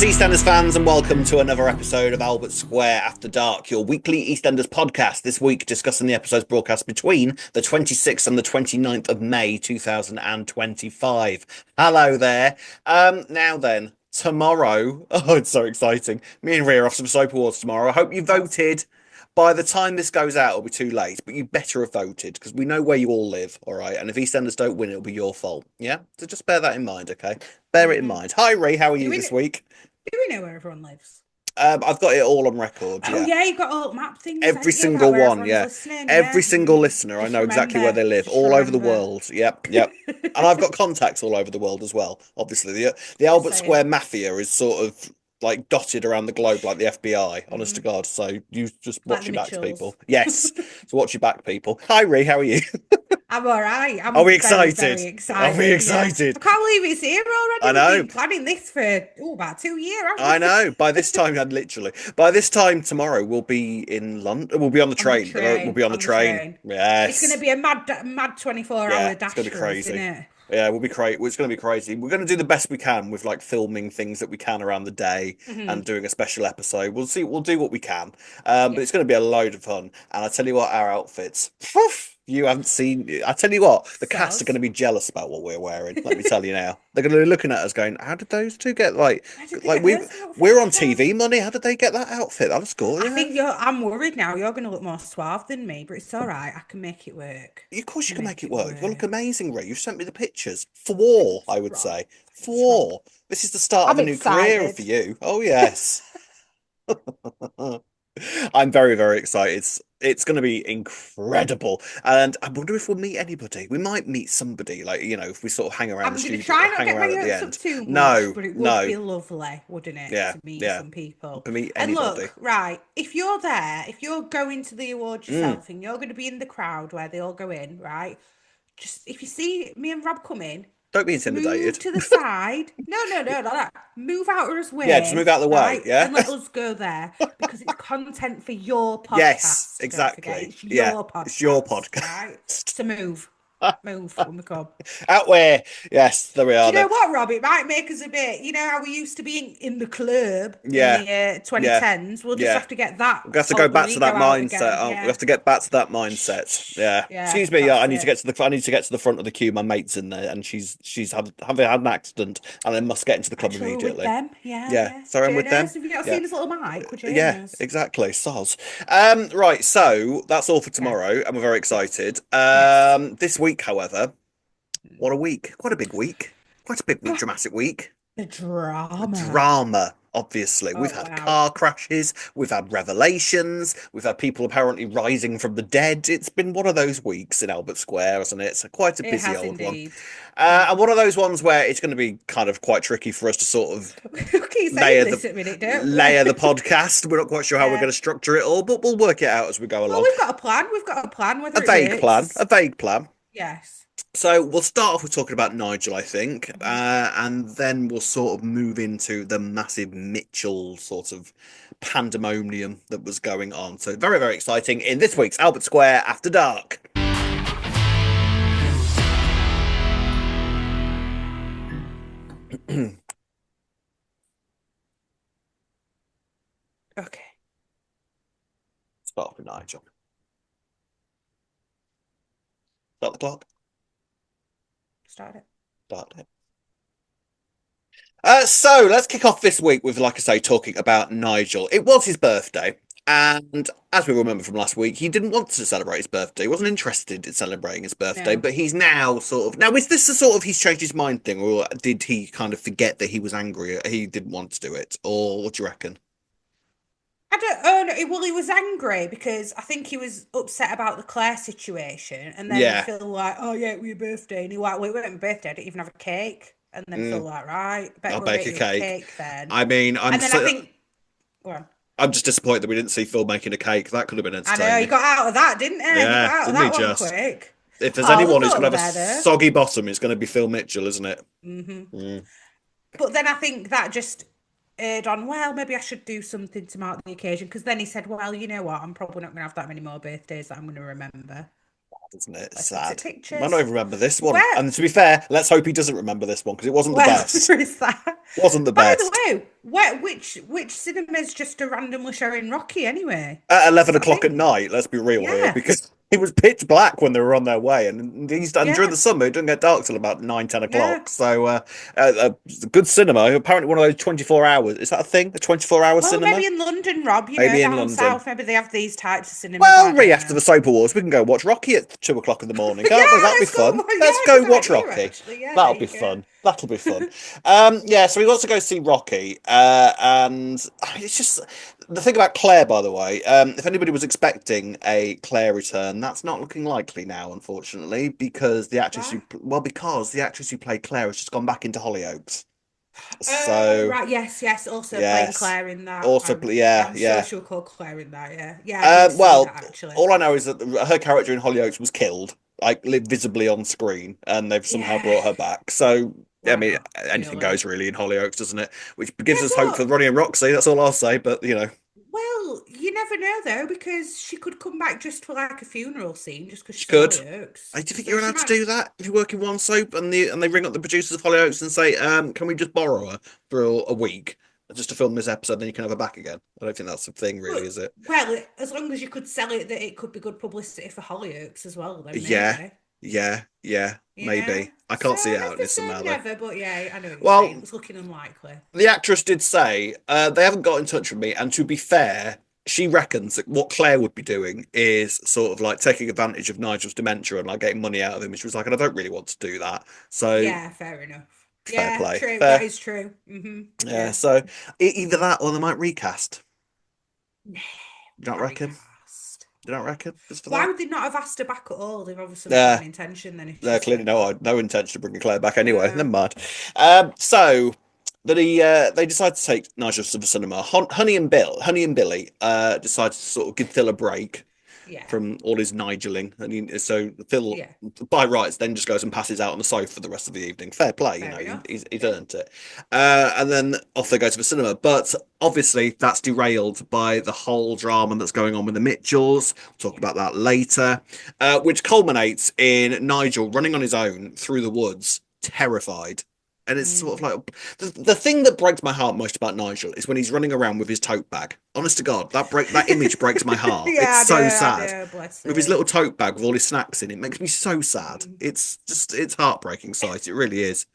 Greetings, EastEnders fans, and welcome to another episode of Albert Square After Dark, your weekly EastEnders podcast. This week, discussing the episodes broadcast between the 26th and the 29th of May 2025. Hello there. Now then, tomorrow, oh, it's so exciting. Me and Rhea are off some soap awards tomorrow. I hope you voted. By the time this goes out, it'll be too late, but you better have voted because we know where you all live, all right? And if EastEnders don't win, it'll be your fault, yeah? So just bear that in mind, okay? Bear it in mind. Hi, Rhea, how are you this week? Do we know where everyone lives? I've got it all on record, Oh yeah. yeah, you've got all map things. Every Haven't you, single about where one, everyone's yeah. listening, Every yeah. single listener, I Just know exactly where remember. they live, Just all over the remember. world. Yep, yep. And I've got contacts all over the world as well, obviously. The Just Albert saying. Square Mafia is sort of like dotted around the globe like the FBI, honest to Mhm. God. So you just Like watch the your backs, people. Mitchells. Yes, so watch your back, people. Hi, Ree, how are you? I'm all right. Are we I'm very, excited? very Are we excited. Yeah. excited? I can't believe it's here I already. We've know. been planning this for about 2 years, I haven't know. we? By this time, by this time tomorrow, we'll be in London. We'll be on the On the train. We'll train. be on the On the train. train. It's going to Yes. be a mad Yeah, 24-hour it's gonna dash be for us, isn't crazy. it? Yeah, we'll be crazy. It's gonna be crazy. We're gonna do the best we can with like filming things that we can around the day Hmm. and doing a special episode. We'll see. We'll do what we can. But Yeah. it's gonna be a load of fun. And I tell you what, our outfits. Poof, you haven't seen. I tell you what, the cast are So, gonna be jealous about what we're wearing. Let me tell you now. They're gonna be looking at us, going, "How did those two get where did they like get we those we're outfits on from? TV money? How did they get that outfit? That was I gorgeous." think I'm worried now. You're going to look more suave than me, but it's all right. I can make it work. Of I course you can can make make it it work. You look work. amazing, Ray. You've sent me the pictures. For war, I Thanks, would Rob. say. For Thanks, Rob. war. This is the start of I'm a new career for excited. you. Oh, yes. I'm very, very excited. It's going to be incredible. And I wonder if we'll meet anybody. We might meet somebody, like, if we sort of hang around the I'm going to studio, try not hang get my around at the hopes up end. too much, No, but it would no. be lovely, wouldn't it, Yeah, to meet yeah. some people. To meet And anybody. look, right, if you're there, if you're going to the awards Mm, yourself and you're going to be in the crowd where they all go in, right? Just if you see me and Rob come in, don't be just move intimidated. to the side. No. Move out of his Yeah, just move way, out of the way. right? Yeah. And let us go there because it's content for your Yes, podcast. Don't forget, exactly. it's Yeah. your It's your podcast, right? podcast. So move when we come. Out where? Yes, there we Do are you know then. what, Rob? It might make us a bit, you know how we used to be in the club in Yeah, the yeah, 2010s? We'll just yeah. have to get that We have to go alter back to ego that out mindset. again. We Yeah. have to get back to that Shh, mindset. shh. Yeah. Yeah, Excuse me. that's I need to it. get to the. I need to get to the front of the queue. My mate's in there, and she's having had an accident, and I must get into the club Actually, we're with immediately. them. Yeah, Yeah. yeah. So I'm with them. Journers. Have you not Yeah. seen his little mic? We're Yeah. journers. Exactly. Soz. Right. So that's all for Yeah. tomorrow, and we're very Yes. excited. Yes. This week, however, what a week! Quite a big week. Quite a big week. Oh, Dramatic week. the drama. Drama, obviously. We've Oh, had wow. car crashes, we've had revelations, we've had people apparently rising from the dead. It's been one of those weeks in Albert Square, hasn't it? It's quite a It busy has old one. indeed. Yeah. And one of those ones where it's going to be kind of quite tricky for us to sort of We keep saying layer the this at minute, don't we? layer the podcast. We're not quite sure how we're Yeah. going to structure it all, but we'll work it out as we go Well, along. we've got a plan. We've got a plan. A Whether it vague plan, works, a vague plan. yes. So we'll start off with talking about Nigel, I think, Mhm. and then we'll sort of move into the massive Mitchell sort of pandemonium that was going on. So very, very exciting in this week's Albert Square After Dark. Okay. Start off with Nigel. Start the clock. Start it. Start it. So let's kick off this week with, like I say, talking about Nigel. It was his birthday, and as we remember from last week, he didn't want to celebrate his birthday. He wasn't interested in celebrating his birthday, No. but he's now sort of now. Is this the sort of he's changed his mind thing, or did he kind of forget that he was angry? He didn't want to do it, or what do you reckon? I don't. Oh no. Well, he was angry because I think he was upset about the Claire situation, and then Yeah, Phil like, "Oh yeah, it was your birthday," and he like, "Well, it wasn't my birthday. I didn't even have a cake." And then Phil mm, like, "Right, better I'll go and bake get a you a cake. cake then." I mean, And then I think, go on. I'm just disappointed that we didn't see Phil making a cake. That could have been I know he entertaining. got out of that, didn't he? He got Yeah, out of didn't he that one just? quick. If there's Oh, the anyone who's thought going were to have a there though. soggy bottom, it's going to be Phil Mitchell, isn't it? Mm. But then I think that just aired on, well, maybe I should do something to mark the occasion. Because then he said, well, you know what? I'm probably not going to have that many more birthdays that I'm going to remember. isn't it? It's Let's look at sad. I don't pictures. even remember this one. Where? And to be fair, let's hope he doesn't remember this one because it wasn't the Well, best. there is that. Wasn't the By the best. way, which cinema's just a randomly showing Rocky anyway? At 11 Is that a o'clock at thing? night, let's be real here, Yeah, because it was pitch black when they were on their way, and during yeah, the summer, it doesn't get dark till about 9, 10 yeah. o'clock. So, good cinema. Apparently, one of those 24 hours. Is that a thing? A 24-hour Well, maybe cinema? in London, Rob, Maybe in down London. south, maybe they have these types of cinemas. Well, I re don't after the know. Soap Awards, we can go watch Rocky at 2 o'clock in the morning, can't we? Yeah, That'll be let's go. fun. Yeah, Let's go good watch idea, Rocky. actually. Yeah, there That'll be you go. fun. That'll be fun. Yeah, so he wants to go see Rocky. And I mean, it's just the thing about Claire, by the way. If anybody was expecting a Claire return, that's not looking likely now, unfortunately, because Why? because the actress who played Claire has just gone back into Hollyoaks. So, Right. Yes, yes. Also playing yes. Claire in that. Also, yeah, I'm sure yeah. she'll call Claire in that. Yeah, yeah. I did see Well, that actually. all I know is that her character in Hollyoaks was killed, like visibly on screen, and they've somehow Yeah. brought her back. So, I Why mean, not? anything Really? goes really in Hollyoaks, doesn't it? Which gives Yeah, us hope for but Ronnie and Roxy. That's all I'll say. But well, you never know though, because she could come back just for like a funeral scene, just because she she's in could. Hollyoaks. Do you think So you're she allowed to might. do that if you work in one soap and they ring up the producers of Hollyoaks and say, can we just borrow her for a week just to film this episode, then you can have her back again? I don't think that's a thing, really, But is it? well, as long as you could sell it that it could be good publicity for Hollyoaks as well, then Yeah, maybe. yeah, Yeah. maybe. I can't see So it never happening say somehow though. never, but yeah, I know what you're saying. Well, It's looking unlikely. the actress did say they haven't got in touch with me, and to be fair, she reckons that what Claire would be doing is sort of like taking advantage of Nigel's dementia and like getting money out of him. And she was like, and I don't really want to do that. So Yeah, fair enough. fair Yeah, play, true. That fair. is true. Yeah. Yeah. So either that or they might recast. Nah, Do you not not reckon? recast. Do you not reckon? Just for Why that? would they not have asked her back at all? They've obviously not got Yeah. an intention then if No, she's clearly dead. no intention of bringing Claire back anyway. Never No. mind. So that they decided to take Nigel to the cinema. Honey and Billy decided to sort of give Phil a break Yeah. from all his Nigeling. So Phil, Yeah. by rights, then just goes and passes out on the sofa for the rest of the evening. Fair play, Fair enough. he's Yeah. earned it. And then off they go to the cinema. But obviously, that's derailed by the whole drama that's going on with the Mitchells. We'll talk Yeah. about that later, which culminates in Nigel running on his own through the woods, terrified. And it's sort of Mm. like the thing that breaks my heart most about Nigel is when he's running around with his tote bag. Honest to God, that image breaks my heart. It's Yeah, so I sad do. Bless with his him. little tote bag with all his snacks in. It makes me so sad. Mm. It's heartbreaking sight. It really is.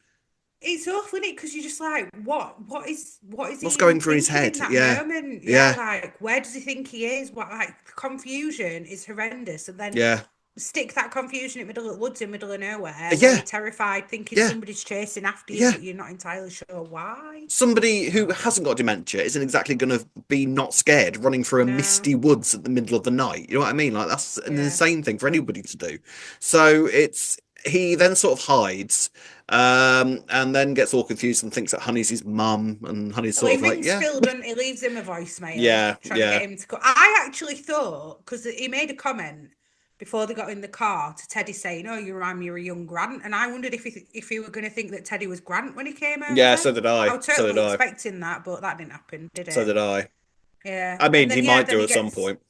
It's awful, isn't it? Because you're just like, what is he What's even going through his thinking in head? that Yeah, moment? Yeah, yeah, like where does he think he is? What like confusion is horrendous, and then yeah, stick that confusion in the middle of the woods in the middle of nowhere where yeah, you're terrified, thinking yeah, somebody's chasing after you, yeah. but you're not entirely sure why. Somebody who hasn't got dementia isn't exactly going to be not scared running through a No, misty woods at the middle of the night. You know what I mean? Like that's an yeah. insane thing for anybody to do. So it's he then sort of hides, and then gets all confused and thinks that Honey's his mum, and Honey's Well, sort he of like, rings yeah, Phil, doesn't he? Leaves him a voicemail yeah, trying to get yeah, him to come. I actually thought, because he made a comment before they got in the car to Teddy saying, "Oh, you remind me of a young Grant," and I wondered if he were going to think that Teddy was Grant when he came yeah. over. So did I I. was So did totally I. expecting that, but that didn't happen, did So it? did I. Yeah, I mean, and he then yeah, might then do he at some gets point.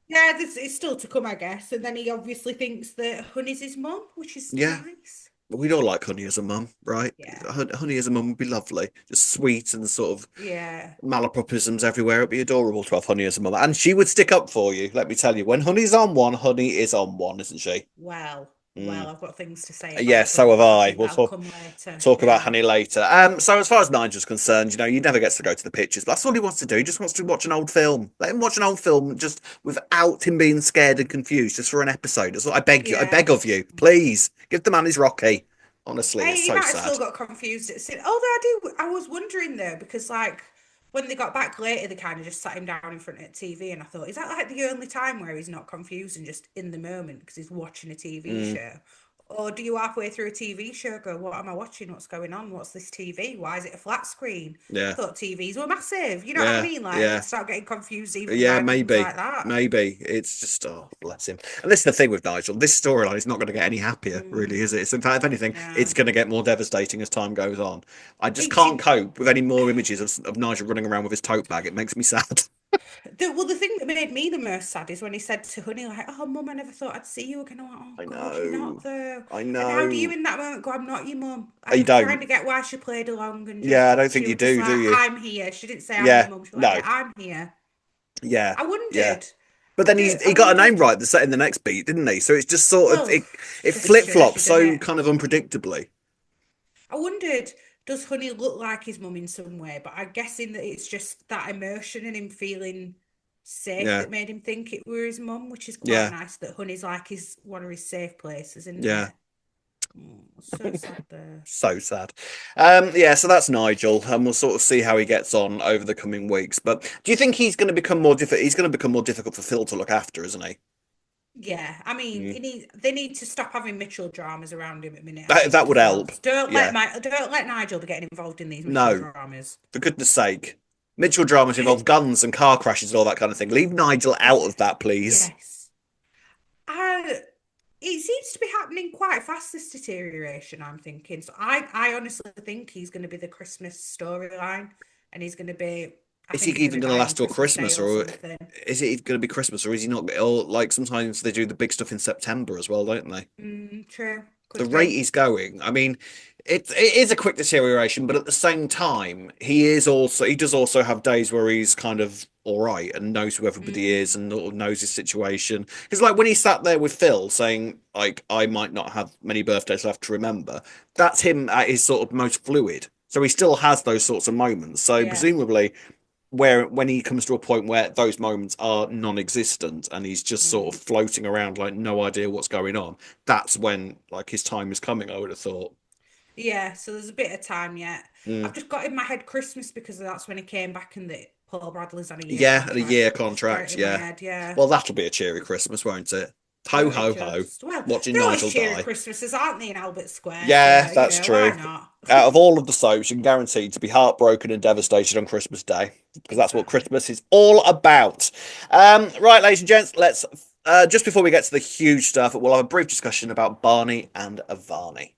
yeah, it's still to come, I guess, and then he obviously thinks that Honey's his mum, which is Yeah, nice. we all like Honey as a mum, right? Yeah, Honey as a mum would be lovely, just sweet and sort of yeah. malapropisms everywhere. It'd be adorable to have Honey as a mum, and she would stick up for you. Let me tell you, when Honey's on one, Honey is on one, isn't she? Well, Mm. I've got things to say Yeah, about so Honey, have but I I. think We'll that'll come later. talk about Yeah. Honey later. So as far as Nigel's concerned, he never gets to go to the pictures. But that's all he wants to do. He just wants to watch an old film. Let him watch an old film just without him being scared and confused, just for an episode. That's what I beg you. I Yeah. beg of you, please give the man his Rocky. Honestly, Hey, it's he so might have still sad. got confused at sin. Although I was wondering though, because like when they got back later, they kind of just sat him down in front of the TV, and I thought, is that like the only time where he's not confused and just in the moment because he's watching a TV Mm, show? Or do you halfway through a TV show go, what am I watching? What's going on? What's this TV? Why is it a flat screen? I yeah, thought TVs were massive. You know what I yeah, mean? Like yeah. you start getting confused even Yeah, by things maybe. like that. Maybe. It's just, oh, bless him. And this is the thing with Nigel. This storyline is not going to get any happier, really, Mm, is it? It's, in fact, if anything, it's no. going to get more devastating as time goes on. I just It, can't it cope with any more images of Nigel running around with his tote bag. It makes me sad. The thing that made me the most sad is when he said to Honey, like, "Oh, Mum, I never thought I'd see you again." I'm like, "Oh I God, you're not know. though." I And how do you know. in that moment go, "I'm not your mum"? You I kind don't. of get why she played along and Yeah, I just don't think she you was just do like, you? "I'm here." She didn't say, "I'm your Yeah. mum." She was like, No. "Yeah, I'm here." Yeah. I Yeah. wondered. But then I he got a name wondered. right in the next beat, didn't he? So it's just sort of Well, it just flip shows flops you, doesn't so it? kind of unpredictably. I wondered, does Honey look like his mum in some way? But I'm guessing that it's just that emotion and him feeling safe Yeah. that made him think it were his mum, which is quite Yeah. nice that Honey's like his one of his safe places, isn't Yeah. it? Oh, so sad there. So sad. Yeah, so that's Nigel, and we'll sort of see how he gets on over the coming weeks. But do you think he's going to become more difficult? He's going to become more difficult for Phil to look after, isn't he? Yeah, I mean, Mm. they need to stop having Mitchell dramas around him at the minute. I That think would as well. help. Yeah. Don't let Nigel be getting involved in these Mitchell No, dramas. for goodness sake. Mitchell dramas involve guns and car crashes and all that kind of thing. Leave Nigel out of that, please. Yes. I it seems to be happening quite fast, this deterioration, I'm thinking. So I honestly think he's going to be the Christmas storyline and he's going to be, I Is he think he's going even to going to die on last till Christmas Day Christmas, or or something. is it going to be Christmas, or is he not? Or like sometimes they do the big stuff in September as well, don't they? True. The Could rate be. he's going, I mean, it is a quick deterioration, but at the same time, he does also have days where he's kind of all right and knows who everybody Mm, is and knows his situation. Because like when he sat there with Phil saying like I might not have many birthdays left to remember, that's him at his sort of most fluid. So he still has those sorts of moments. So yeah. presumably where when he comes to a point where those moments are non-existent and he's just sort Mm. of floating around like no idea what's going on, that's when like his time is coming, I would have thought. Yeah, so there's a bit of time yet. I've Mm. just got in my head Christmas because that's when he came back and that Paul Bradley's on a year Yeah, and a contract. year Just got it contract, in my yeah. head, yeah. Well, that'll be a cheery Christmas, won't it? Ho Won't it ho ho, just? Well, watching they're always Nigel cheery die. Christmases, aren't they, in Albert Square? Yeah, So, that's why true. not? Out of all of the soaps, you can guarantee to be heartbroken and devastated on Christmas Day because that's what Exactly. Christmas is all about. Right, ladies and gents, let's just before we get to the huge stuff, we'll have a brief discussion about Barney and Avani.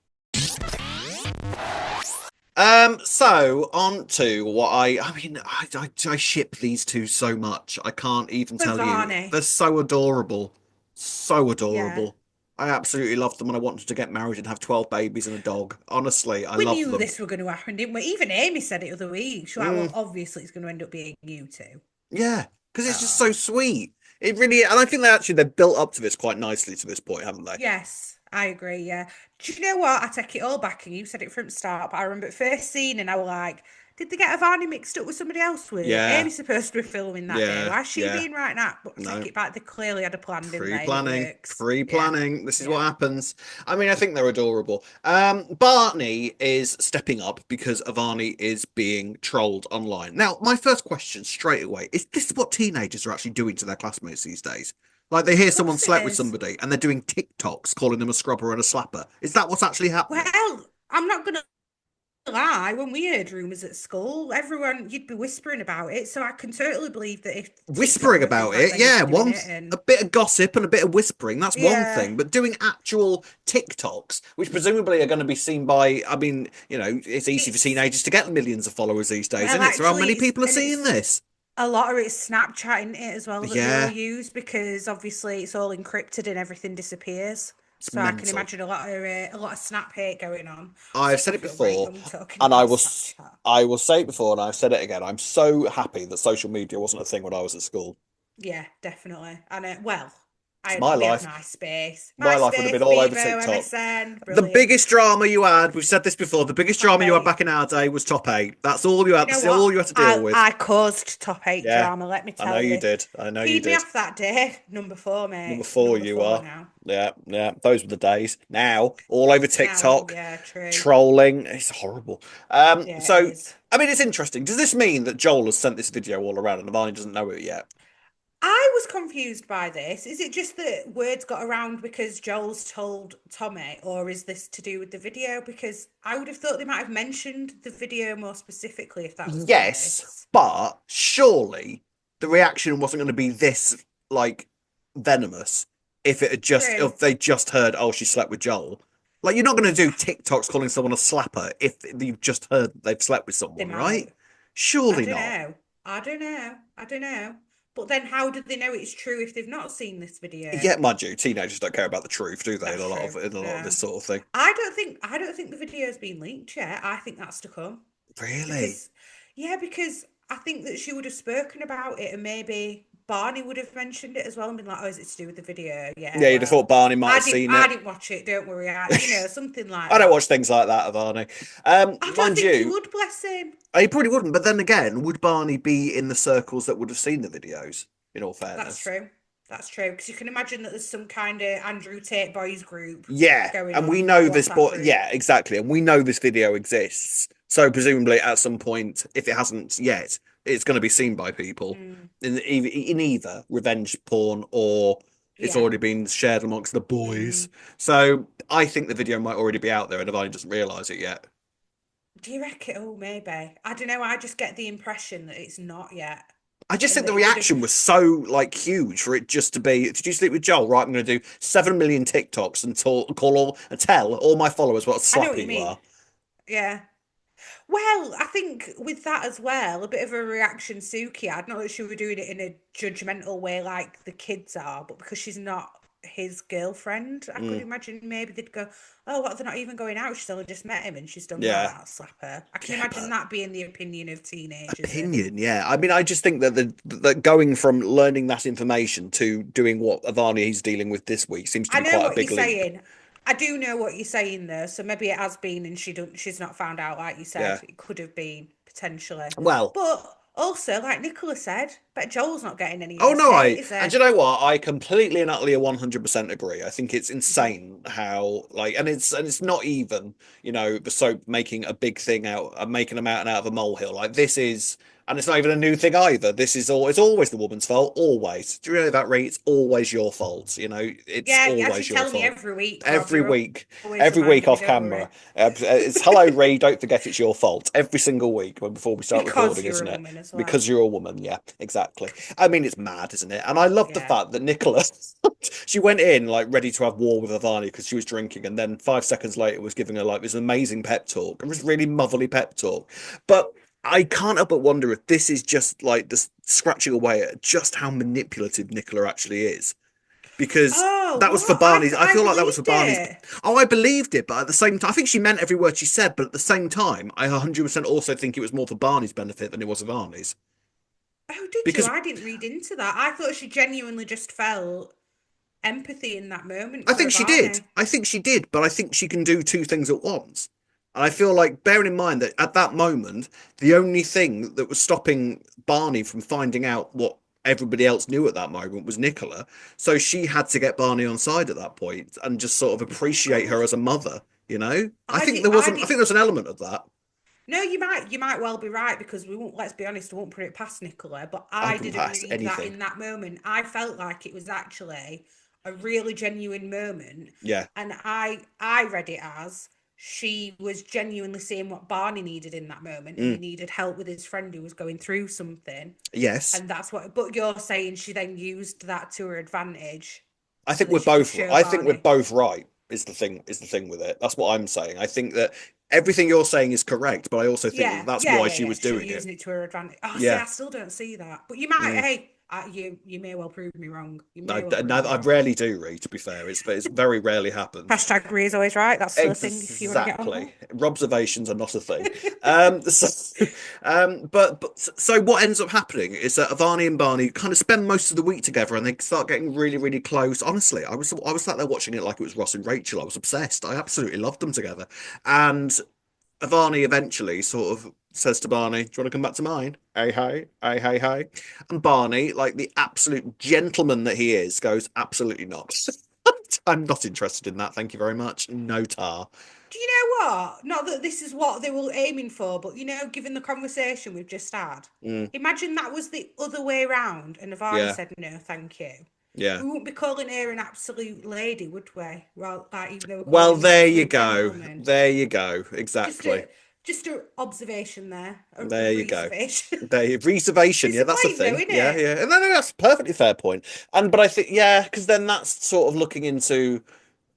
So on to what I ship these two so much. I can't even tell you. Bavani. They're so adorable. So Yeah. adorable. I absolutely love them and I want them to get married and have 12 babies and a dog. Honestly, I We love knew them. this were going to happen, didn't we? Even Amy said it the other week. She was like, Mm, well, obviously it's going to end up being you two. yeah, because it's just so Oh. sweet. It really, and I think they've built up to this quite nicely to this point, haven't they? Yes, I agree. Yeah. Do you know what? I take it all back, and you said it from the start. But I remember first scene, and I was like, "Did they get Avani mixed up with somebody else? With Yeah, Amy's supposed to be filming that day. yeah, Why is she yeah. being right now?" But I take No. it back. They clearly had a plan, didn't they? And it Pre-planning, works. Yeah, pre-planning. This is what yeah. happens. I mean, I think they're adorable. Barney is stepping up because Avani is being trolled online. Now, my first question straight away is: this what teenagers are actually doing to their classmates these days? Like they hear Of someone course it slept with is. somebody and they're doing TikToks calling them a scrubber and a slapper. Is that what's actually happening? Well, I'm not gonna lie. When we heard rumors at school, everyone you'd be whispering about it. So I can totally believe that if TikTok Whispering were thing about back it, then, you'd yeah, be doing it. a And bit of gossip and a bit of whispering, that's one yeah, thing, but doing actual TikToks, which presumably are going to be seen by, I mean, it's easy for it's teenagers to get millions of followers these days, well, isn't it? So how actually, many people are seeing it's this? a lot of it's Snapchat in it as well that they all Yeah, use because obviously it's all encrypted and everything disappears. it's So I can mental. imagine a lot of Snap hate going on. I've Also, said I it feel very before, young talking and about Snapchat. I will say it before, and I've said it again. I'm so happy that social media wasn't a thing when I was at school. Yeah, definitely. And well, It's I my we had life. MySpace, My life would have been MySpace, all over Bebo, TikTok. MSN, The brilliant. biggest drama you had, we've said this before, the biggest Top drama you had eight. back in our day was top eight. That's all you Do you had. know That's what? all you had to deal I with. I caused top eight Yeah, drama. Let me I know tell you you. did. I know you Peed me did. off that day. Number four, Number mate. four, Number you four are. now. Yeah, yeah. Those were the days. Now, all over Now, TikTok, yeah, true. trolling. It's horrible. Yeah, it So, is. I mean, it's interesting. Does this mean that Joel has sent this video all around and Avani doesn't know it yet? I was confused by this. Is it just that words got around because Joel's told Tommy, or is this to do with the video? Because I would have thought they might have mentioned the video more specifically if that was the Yes, case. but surely the reaction wasn't going to be this like venomous True. if they just heard, oh, she slept with Joel. Like you're not going to do TikToks calling someone a slapper if you've just heard that they've slept with They someone, right? might. I Surely don't not. know. I don't know. I don't know. But then how do they know it's true if they've not seen this video? Yeah, mind you, teenagers don't care about the truth, do they? In That's a lot true. of No. this sort of thing. I don't think the video's been leaked yet. I think that's to come. Really? Because yeah, because I think that she would have spoken about it and maybe Barney would have mentioned it as well and been like, oh, is it to do with the video? Yeah, Yeah, you'd have well. thought Barney might I have didn't seen I it. didn't watch it, don't worry. Something like I don't that. watch things like that, Avani. I don't Mind think he you, would, bless him. he probably wouldn't. But then again, would Barney be in the circles that would have seen the videos? In all That's fairness, true. That's true. Because you can imagine that there's some kind of Andrew Tate boys group yeah, going and we on in a know this, WhatsApp but group. yeah, exactly, and we know this video exists. So presumably, at some point, if it hasn't yet, it's going to be seen by people Mm, in either revenge porn or it's yeah. already been shared amongst the boys. Mm. So I think the video might already be out there, and Avani doesn't realise it yet. Do you reckon? Oh, maybe. I don't know. I just get the impression that it's not yet, I just and think the that it would have. reaction was so like huge for it just to be. Did you sleep with Joel? Right, I'm going to do 7 million TikToks and call all and tell all my followers what a I know what slappy you you mean. are. Yeah. Well, I think with that as well, a bit of a reaction Suki had. Not that she was doing it in a judgmental way like the kids are, but because she's not his girlfriend, I could Mm, imagine maybe they'd go, "Oh, what? They're not even going out. She's only just met him, and she's done yeah, that. Slap her." I can yeah, imagine but that being the opinion of teenagers. And opinion, yeah. I mean, I just think that that going from learning that information to doing what Avani he's dealing with this week seems to I be know quite a what you're big leap. saying. I do know what you're saying though. So maybe it has been, and she's not found out, like you said. Yeah. It could have been potentially, Well, but also, like Nicola said, bet Joel's not getting any of oh his no, cake, is and he? you know what? I completely and utterly 100% agree. I think it's Mhm. insane how like, and it's not even, the soap making a big thing out, making a mountain out of a molehill. Like this is, and it's not even a new thing either. This is it's always the woman's fault. Always. Do you know that, Ree? It's always your fault. It's Yeah, as you always your tell me fault. every week, Rob. Every You're week, always every week reminding me. off Don't worry, camera. It's hello, Ree. Don't forget it's your fault every single week before we start because recording, you're a isn't it? woman as well. Because you're a woman. Yeah, exactly. I mean, it's mad, isn't it? And I love the Yeah. fact that Nicola, she went in like ready to have war with Avani because she was drinking, and then 5 seconds later was giving her like this amazing pep talk. It was really motherly pep talk. But I can't help but wonder if this is just like this scratching away at just how manipulative Nicola actually is. Because Oh, that was for what? Barney's. I I feel like that was for believed Barney's. it. Oh, I believed it, but at the same time, I think she meant every word she said. But at the same time, I 100% also think it was more for Barney's benefit than it was for Barney's. Oh, did you? Because I didn't read into that. I thought she genuinely just felt empathy in that moment I for think she did. Avani. I think she did, but I think she can do two things at once. And I feel like, bearing in mind that at that moment, the only thing that was stopping Barney from finding out what everybody else knew at that moment was Nicola. So she had to get Barney on side at that point and just sort of Oh appreciate her God, as a mother, you know? I I think did. there I wasn't, I did. think there's an element of that. No, you might well be right because we won't. Let's be honest, we won't put it past Nicola. But I I wouldn't didn't pass read that anything. in that moment. I felt like it was actually a really genuine moment, Yeah. and I read it as she was genuinely seeing what Barney needed in that moment, and he Mm. needed help with his friend who was going through something, Yes. and that's what. But you're saying she then used that to her advantage I so think that we're she could both show I think we're Barney. both right is the thing with it. That's what I'm saying. I think that everything you're saying is correct, but I also think that Yeah, that's yeah, why yeah, she yeah. was She doing it. using it to her advantage. Oh, see, Yeah. I still don't see that. But you might, Mm. hey, you may well prove me wrong. You I, may well prove me I wrong. rarely do read, to be fair. It's very rarely happens. Hashtag Ree is always right. That's still a thing if you want to get on Exactly. that. Observations are not a thing. But so what ends up happening is that Avani and Barney kind of spend most of the week together, and they start getting really, really close. Honestly, I was sat there watching it like it was Ross and Rachel. I was obsessed. I absolutely loved them together. And Avani eventually sort of says to Barney, "Do you want to come back to mine? Hey, hey, hey, hey, hey." And Barney, like the absolute gentleman that he is, goes, "Absolutely not. I'm not interested in that. Thank you very much. No tar." Do you know what? Not that this is what they were aiming for, but given the conversation we've just had, Mm, imagine that was the other way round and Navani yeah, said no, thank you. yeah. We wouldn't be calling her an absolute lady, would we? Well, like even though we're calling Well, him an there you absolute go. gentleman. There you go. Just Exactly. a just a observation there, a There you go. reservation. There, reservation. Yeah, that's a Disappointing though, thing. isn't Yeah, it? yeah. No, no, that's a perfectly fair point. But I think, yeah, because then that's sort of looking into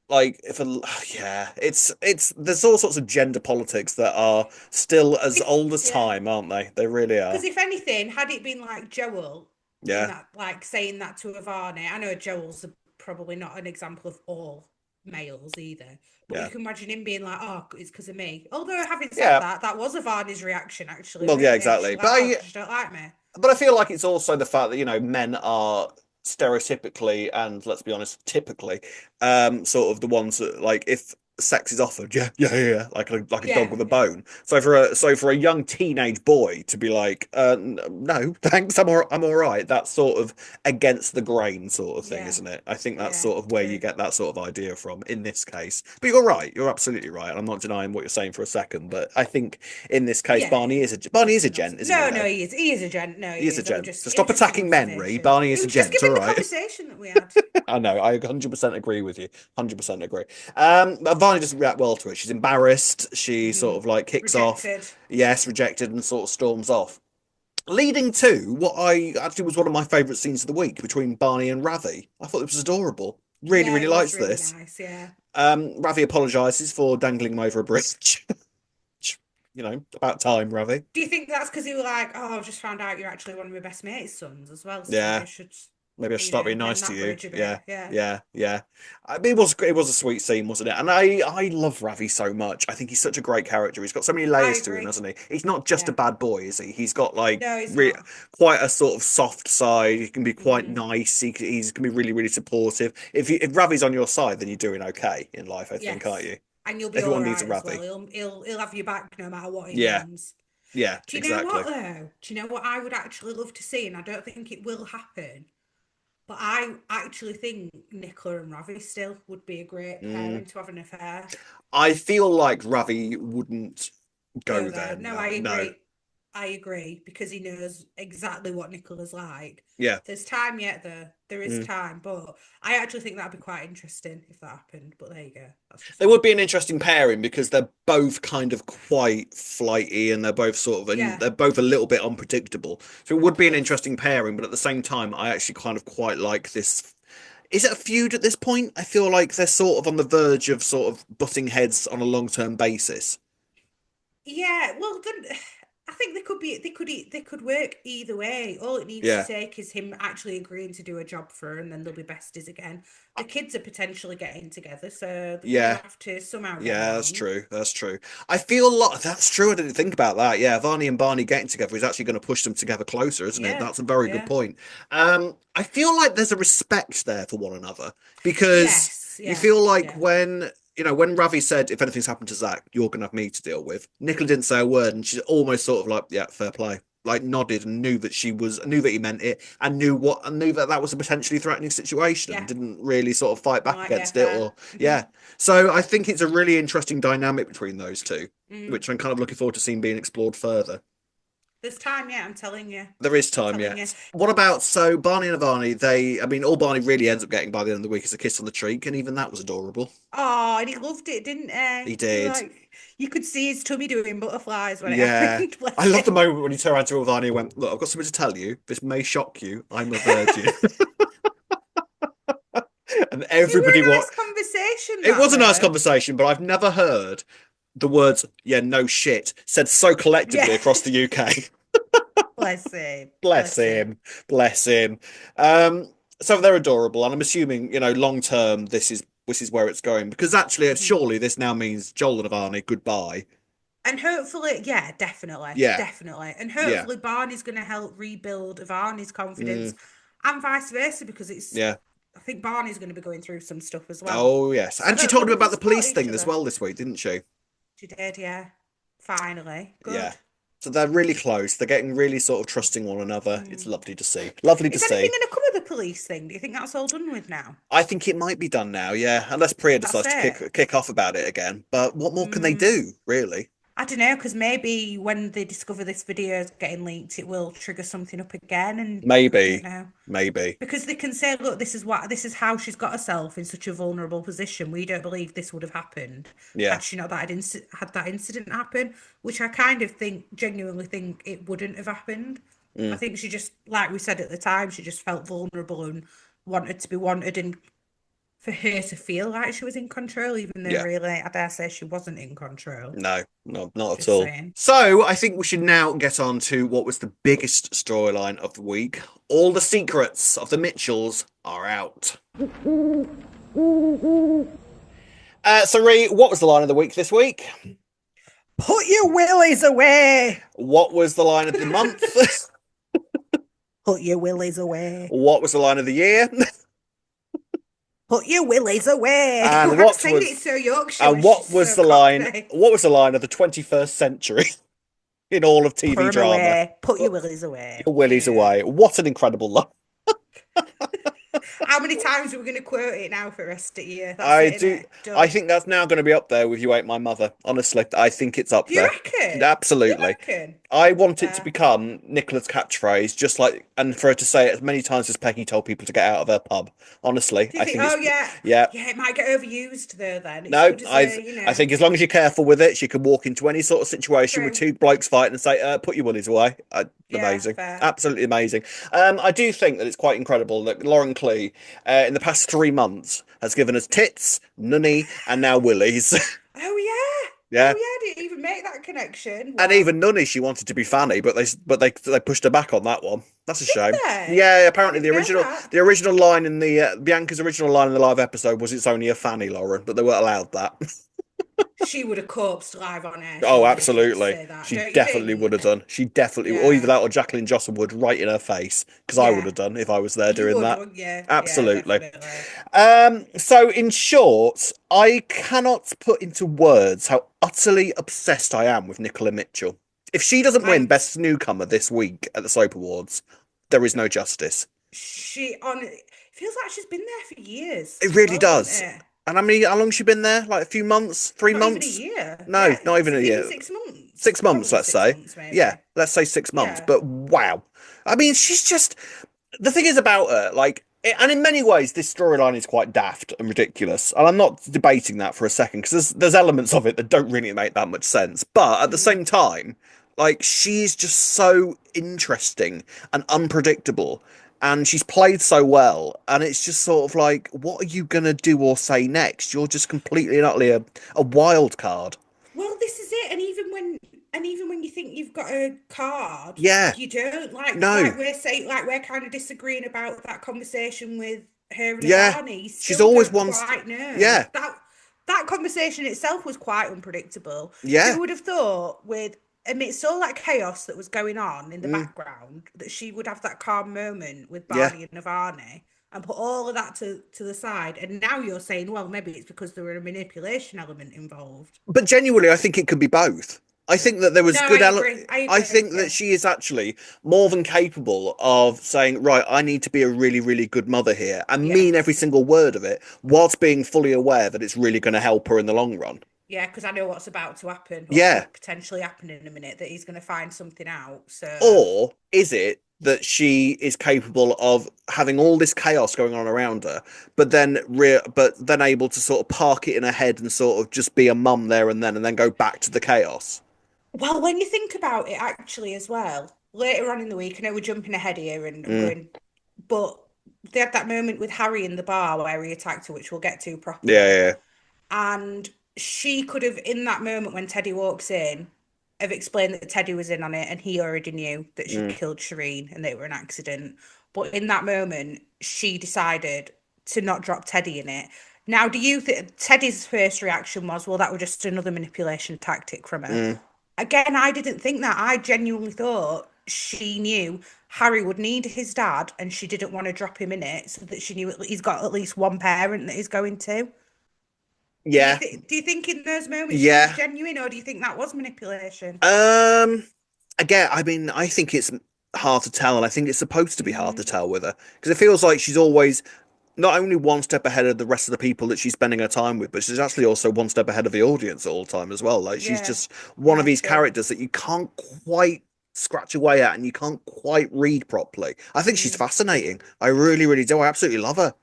like if a yeah, it's there's all sorts of gender politics that are still as If old as yeah, time, aren't they? They really because are. if anything, had it been like Joel, in Yeah, that, like saying that to Avani. I know Joel's probably not an example of all males either, but you yeah, can imagine him being like, "Oh, it's because of me." Although, having said yeah. that, that was Avani's reaction actually, Well, weren't yeah, it? exactly. She's like, "Oh, because you don't like me." But I feel like it's also the fact that, men are stereotypically and, let's be honest, typically, sort of the ones that, like, if sex is offered, yeah, yeah, yeah, yeah, like a dog Yeah, with a yeah, bone. So for a young teenage boy to be like, no, thanks, I'm all right. That's sort of against the grain sort of thing, yeah, isn't it? I think that's yeah. sort of where you True. get that sort of idea from in this case. But you're right. You're absolutely right. And I'm not denying what you're saying for a second, but I think in this case, Yeah, yeah. Barney is a Nothing, gent, nothing. isn't he No, no, though? he is. He is a gent. No, He he is a is. I was gent. just, So it was stop just an attacking men, Ree. observation. Barney It is a was just gent, all given the right? conversation that we had. I know, I 100% agree with you. 100% agree. But Varney doesn't react well to it. She's embarrassed. She sort of like kicks off, Rejected. yes, rejected, and sort of storms off. Leading to what I actually was one of my favourite scenes of the week between Barney and Ravi. I thought it was adorable. Really, Yeah, really it was liked really this. nice. Yeah. Ravi apologises for dangling him over a bridge. About time, Ravi. Do you think that's because you were like, oh, I've just found out you're actually one of my best mate's sons as well, so maybe Yeah, I should, maybe I should start being mend nice to that you. bridge a bit. Yeah, Yeah. yeah, yeah. I mean, it was a sweet scene, wasn't it? And I love Ravi so much. I think he's such a great character. He's got so many I layers to him, agree. hasn't he? He's not just a Yeah. bad boy, is he? He's got like No, he's not. quite a sort of soft side. He can be quite Hmm. nice. He's can be really, really supportive. If Ravi's on your side, then you're doing okay in life, I think, aren't Yes. you? And you'll be all Everyone needs a right as well. Ravi. He'll have your back no matter what he Yeah, means. yeah, Do you know what exactly. though? Do you know what I would actually love to see? And I don't think it will happen. But I actually think Nicola and Ravi still would be a great Mm. pairing to have an affair. I feel like Ravi wouldn't Go go there there. No, now. I No. agree. I agree because he knows exactly what Nicola's like. Yeah. There's time yet, though. There is Mm. time, but I actually think that'd be quite interesting if that happened. But there you go. That's just They would me. be an interesting pairing because they're both kind of quite flighty and they're both and Yeah, they're both a little bit unpredictable. So it would be an yes. interesting pairing, but at the same time, I actually kind of quite like this. Is it a feud at this point? I feel like they're sort of on the verge of sort of butting heads on a long-term basis. Yeah, well, then I think they could work either way. All it needs to Yeah. take is him actually agreeing to do a job for her, and then they'll be besties again. The kids are potentially getting together, so they're gonna Yeah. have to somehow get Yeah, that's along. true. That's true. I feel a lot. That's true. I didn't think about that. Yeah, Varney and Barney getting together is actually going to push them together closer, isn't it? Yeah, That's a very good yeah. point. I feel like there's a respect there for one another because Yes, you yeah, feel like yeah. when Ravi said, "If anything's happened to Zack, you're going to have me to deal with." Nicola didn't say a word, and she's almost sort of like, "Yeah, fair play." Like nodded and knew that he meant it and knew that that was a potentially threatening situation and Yeah. didn't really sort of fight I'm back like, yeah, against it fair. or yeah. So I think it's a really interesting dynamic between those two, Mm. which I'm kind of looking forward to seeing being explored further. There's time, yeah, I'm telling you. There is I'm time telling you. yet. What about so Barney and Avani? I mean, all Barney really ends up getting by the end of the week is a kiss on the cheek, and even that was adorable. Oh, and he loved it, didn't He he? He did. like you could see his tummy doing butterflies when it Yeah. happened. I Bless love the him. moment when he turned around to Avani and went, "Look, I've got something to tell you. This may shock you. I'm a virgin." And It were everybody a what nice conversation, it that was a nice though. conversation, but I've never heard the words "yeah, no shit" said so collectively Yeah. across the UK. Bless him. Bless Bless him. him. Bless him. So they're adorable, and I'm assuming, long term, this is where it's going because actually, Mhm. surely this now means Joel and Avani goodbye. And hopefully, yeah, definitely, Yeah, definitely. And yeah, hopefully Barney's going to help rebuild Avani's mm, confidence and vice versa because yeah. I think Barney's going to be going through some stuff as well. Oh yes, So and she told hopefully him they can about the support police each thing as other. well this week, didn't she? She did, yeah. Finally. Yeah. Good. So they're really close. They're getting really sort of trusting one another. It's Mm. lovely to see. Lovely to Is anything see. going to come of the police thing? Do you think that's all done with now? I think it might be done now, yeah, unless Priya That's decides to it. kick off about it again. But what more can they Mm. do, really? I don't know, because maybe when they discover this video is getting leaked, it will trigger something up again, and I don't Maybe, know. maybe. Because they can say, look, this is how she's got herself in such a vulnerable position. We don't believe this would have happened Yeah. had she not had that incident happen, which I kind of genuinely think it wouldn't have happened. I Mm. think she just, like we said at the time, she just felt vulnerable and wanted to be wanted and for her to feel like she was in control, even though Yeah. really, I dare say she wasn't in control. No, no, not at Just all. saying. So I think we should now get on to what was the biggest storyline of the week. All the secrets of the Mitchells are out. So Ree, what was the line of the week this week? Put your willies away. What was the line of the month? Put your willies away. What was the line of the year? Put your willies away. And I'm what saying it was so Yorkshire and when she's what was so the line? cockney. What was the line of the 21st century in all of Put TV them drama? away. Put your Put willies away. your willies Yeah. away. What an incredible line. How many times are we going to quote it now for the rest of the year? That's I it, do. innit? I Done. think that's now going to be up there with "You Ain't My Mother." Honestly, I think it's up Do you there. reckon? Do you Absolutely. reckon? I want it to Fair. become Nicola's catchphrase, just like, and for her to say it as many times as Peggy told people to get out of her pub. Honestly, Do you I think? think Oh it's, yeah, yeah. yeah. It might get overused though. Then it's No, good as I a, you I know, think as long as you're careful with it, she can walk into any sort of situation with true. two blokes fighting and say, "Put your willies away." Yeah, Amazing, fair. absolutely amazing. I do think that it's quite incredible that Lauren Clee, in the past 3 months, has given us tits, nunny, and now willies. Oh yeah. Yeah, Oh yeah. Didn't even make that connection. and Wow. even nunny, she wanted to be Fanny, but they pushed her back on that one. That's a Did shame. they? Yeah, I apparently didn't know that. the original line in the Bianca's original line in the live episode was, "It's only a Fanny, Lauren," but they weren't allowed that. She would have corpsed live on air. She Oh, would have. Let's absolutely. say that. She Don't you definitely would have think? done. She definitely, or either Yeah. that or Jacqueline Johnson would right in her face, because I would Yeah. have done if I was there You doing would, that. wouldn't you? Yeah, Absolutely. definitely. So in short, I cannot put into words how utterly obsessed I am with Nicola Mitchell. If she doesn't win I'm. Best Newcomer this week at the Soap Awards, there is no justice. She on. It feels like she's been there for years It as really well, doesn't does. it? And I mean, how long's she been there? Like a few months? Three Not even a months? year. No, Yeah, not even a even year. 6 months. 6 months, Probably let's six say. months, Yeah, maybe. let's say 6 months. Yeah. But wow. I mean, she's just the thing is about her, like, and in many ways, this storyline is quite daft and ridiculous. And I'm not debating that for a second because there's elements of it that don't really make that much sense. But at the Mm. same time, like, she's just so interesting and unpredictable. And she's played so well, and it's just sort of like, what are you gonna do or say next? You're just completely and utterly a wild card. Well, this is it. And even when you think you've got a card, Yeah, you don't like no, we're saying like we're kind of disagreeing about that conversation with her and yeah. Avani. You She's still always don't wants, quite know. yeah, That conversation itself was quite unpredictable. yeah. Who would have thought with amidst all that chaos that was going on in the Mm. background that she would have that calm moment with Yeah. Barney and Avani and put all of that to the side. And now you're saying, well, maybe it's because there were a manipulation element involved. But genuinely, I think it could be both. I think that there was No, I good agree. I I agree. think that Yeah. she is actually more than capable of saying, right, I need to be a really, really good mother here and mean every Yes. single word of it, whilst being fully aware that it's really going to help her in the long run. Yeah, because I know what's about to happen or Yeah. could potentially happen in a minute that he's going to find something out. So, Or is it that she is capable of having all this chaos going on around her, but then able to sort of park it in her head and sort of just be a mum there and then go back to the chaos? well, when you think about it, actually, as well, later on in the week, I know we're jumping ahead here and I'm Mm. going, but they had that moment with Harry in the bar where he attacked her, which we'll get to Yeah, properly. yeah, And she could have, in that moment when Teddy walks in, have explained that Teddy was in on it and he already knew that yeah. she'd killed Shireen and they were an accident. But in that moment, she decided to not drop Teddy in it. Now, do you think Teddy's first reaction was, well, that was just another manipulation tactic from her? Mm. Again, I didn't think that. I genuinely thought she knew Harry would need his dad and she didn't want to drop him in it so that she knew he's got at least one parent that he's going to. Yeah, Do you think in those moments she was yeah. genuine, or do you think that was manipulation? Um, Again, I mean, I think it's hard to tell, and I think it's supposed to be hard to Mm, tell with her because it feels like she's always not only one step ahead of the rest of the people that she's spending her time with, but she's actually also one step ahead of the audience at all time as well. Like she's yeah, just one of yeah, these true. characters that you can't quite scratch away at and you can't quite read properly. I think she's Mm. fascinating. I really, really do. I absolutely love her.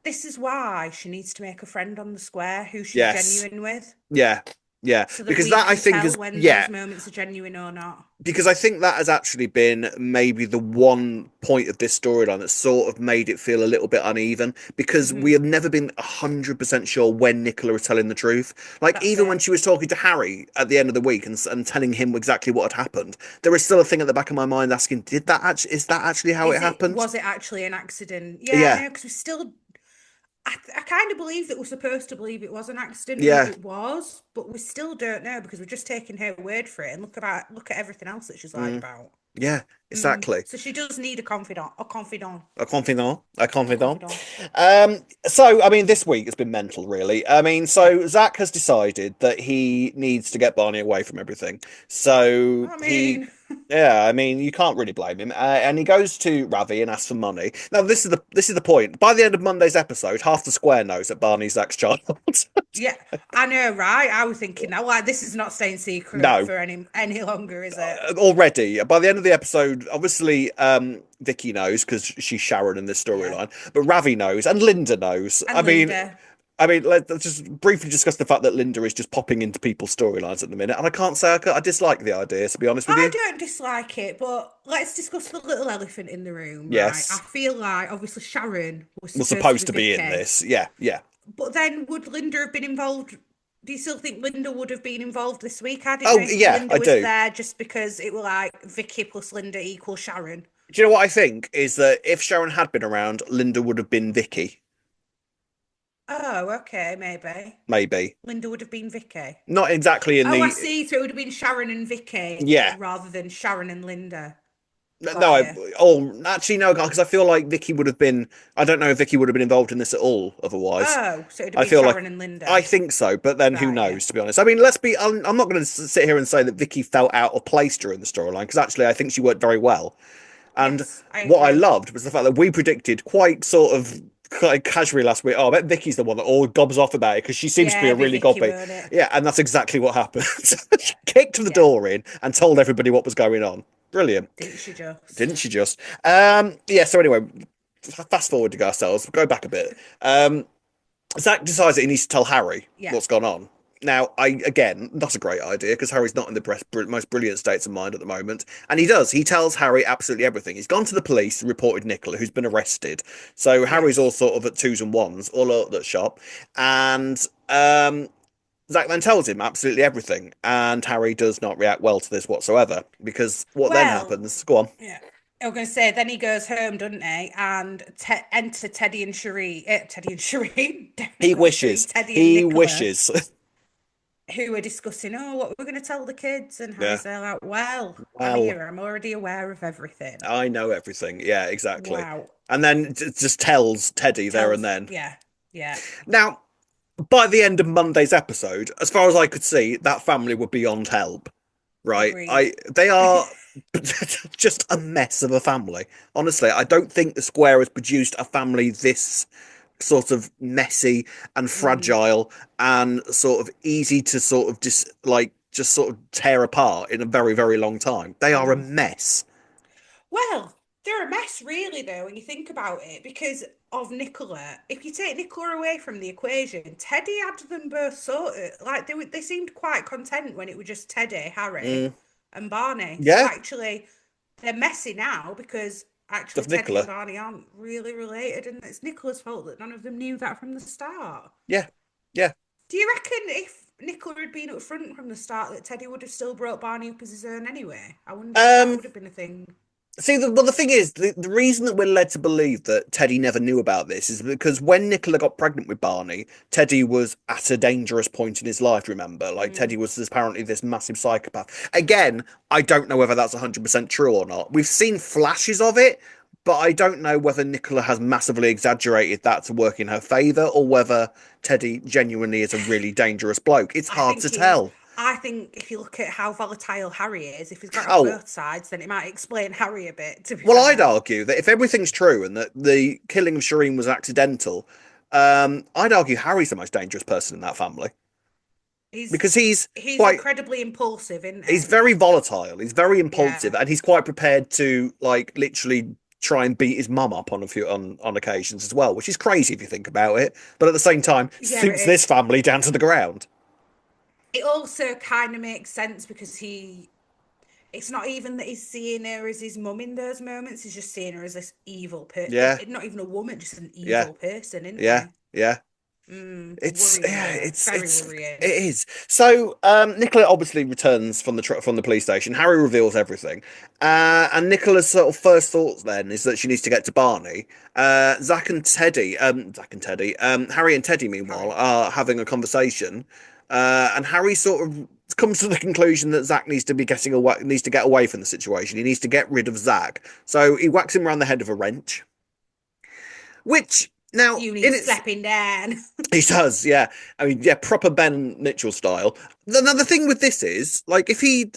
This is why she needs to make a friend on the square who she's Yes. genuine with. Yeah. Yeah, so that because we that I can think tell is when yeah, those moments are genuine or not. because I think that has actually been maybe the one point of this storyline that sort of made it feel a little bit uneven because we Hmm. have never been 100% sure when Nicola was telling the truth. Like, That's even when it. she was talking to Harry at the end of the week and telling him exactly what had happened, there is still a thing at the back of my mind asking, did that actually, is that actually how it happened? Was it actually an accident? Yeah, I Yeah, know, because we still I kind of believe that we're supposed to believe it was an accident, and that yeah. it was, but we still don't know because we're just taking her word for it. And look at everything else that she's lied Mm, about. yeah, exactly. So she does need a confidant, A confidant, a a confidant. confidant. So I mean, this week has been mental, really. I mean, Yeah, so Zack has decided that he needs to get Barney away from everything. So I he, mean, yeah, I mean, you can't really blame him. And he goes to Ravi and asks for money. Now, this is the point. By the end of Monday's episode, half the square knows that Barney's Zack's child. yeah, I know, right? I was thinking that like this is not staying secret No, for any longer, is it? already by the end of the episode, obviously, Vicky knows because she's Sharon in this Yeah, storyline, but Ravi knows and Linda knows. and Linda. I mean, let's just briefly discuss the fact that Linda is just popping into people's storylines at the minute, and I can't say I dislike the idea, to be honest with I you. don't dislike it, but let's discuss the little elephant in the room, right? I Yes, feel like obviously Sharon was we're supposed to supposed be to be in Vicky, this. Yeah, yeah. but then would Linda have been involved? Do you still think Linda would have been involved this week? I didn't know Oh, if yeah, Linda I was do. there just because it were like Vicky plus Linda equals Sharon. Do you know what I think is that if Sharon had been around, Linda would have been Vicky, Oh, okay, maybe. maybe. Linda would have been Vicky. Not exactly in Oh, I the see. So it would have been Sharon and Vicky yeah. rather than Sharon and Linda. No, Got you. actually no, because I feel like Vicky would have been. I don't know if Vicky would have been involved in this at all. Otherwise, Oh, so it would have I been feel like Sharon and I Linda. think so, but then who Right, yeah. knows? To be honest, I mean, let's be. I'm not going to sit here and say that Vicky felt out of place during the storyline because actually I think she worked very well. And Yes, I what I agree. loved was the fact that we predicted quite sort of quite casually last week. Oh, I bet Vicky's the one that all gobs off about it because she seems to be Yeah, a be really Vicky, gobby. won't it? Yeah, and that's exactly what happened. She kicked the Yeah, door in and told everybody what was going on. Brilliant. didn't she Didn't just? she just? Yeah, so anyway, fast forward to ourselves, go back a bit. Zack decides that he needs to tell Harry Yeah, what's gone on. Now, again, that's a great idea because Harry's not in the most brilliant states of mind at the moment. And he does. He tells Harry absolutely everything. He's gone to the police and reported Nicola, who's been arrested. So Harry's all yes. sort of at twos and ones, all at that shop. And Zack then tells him absolutely everything. And Harry does not react well to this whatsoever because what then Well, happens? Go on. yeah. I was going to say, then he goes home, doesn't he? And enter Teddy and Shireen. Teddy and Shireen. Definitely He not Shireen. wishes. Teddy and He Nicola, wishes. who are discussing, oh, what we're going to tell the kids. And Yeah. Harry's there like, well, I'm Well, here. I'm already aware of everything. I know everything. Yeah, exactly. Wow. And then just tells Teddy there and Tells, then. yeah, yeah. Now, by the end of Monday's episode, as far as I could see, that family were beyond help. Right? Agreed. They are just a mess of a family. Honestly, I don't think the Square has produced a family this sort of messy and Mm, fragile and sort of easy to sort of just sort of tear apart in a very, very long time. They are a mm. mess. Well, they're a mess, really, though, when you think about it, because of Nicola. If you take Nicola away from the equation, Teddy had them both sorted. Like they seemed quite content when it was just Teddy, Harry, Mm, and Barney. So yeah, actually, they're messy now because actually of Teddy and Nicola. Barney aren't really related, and it's Nicola's fault that none of them knew that from the start. Yeah, yeah. Do you reckon if Nicola had been up front from the start that Teddy would have still brought Barney up as his own anyway? I wonder if that Um, would have been a thing. See, well, the thing is, the reason that we're led to believe that Teddy never knew about this is because when Nicola got pregnant with Barney, Teddy was at a dangerous point in his life, remember? Like, Teddy Mm. was apparently this massive psychopath. Again, I don't know whether that's 100% true or not. We've seen flashes of it, but I don't know whether Nicola has massively exaggerated that to work in her favour or whether Teddy genuinely is a really dangerous bloke. It's I hard to think he is. tell. I think if you look at how volatile Harry is, if he's got it on Oh, both sides, then it might explain Harry a bit, to be well, I'd fair. argue that if everything's true and that the killing of Shireen was accidental, I'd argue Harry's the most dangerous person in that family He's because he's quite incredibly impulsive, isn't he's he? very volatile, he's very impulsive, Yeah. and he's quite prepared to like literally try and beat his mum up on a few on occasions as well, which is crazy if you think about it. But at the same time, Yeah, it suits this is. family down to the ground. it also kind of makes sense because it's not even that he's seeing her as his mum in those moments. He's just seeing her as this evil person. Yeah, Not even a woman, just an yeah, evil person, isn't yeah, he? yeah. Worrying Yeah, though. Very it worrying. is. So Nicola obviously returns from from the police station. Harry reveals everything, and Nicola's sort of first thoughts then is that she needs to get to Barney. Zach and Teddy, Harry and Teddy meanwhile Harry. are having a conversation, and Harry sort of comes to the conclusion that Zack needs to be getting away, needs to get away from the situation. He needs to get rid of Zack, so he whacks him around the head with a wrench, which. Now, You need in its slapping down. he does, yeah. I mean, yeah, proper Ben Mitchell style. Now, the thing with this is, like, if he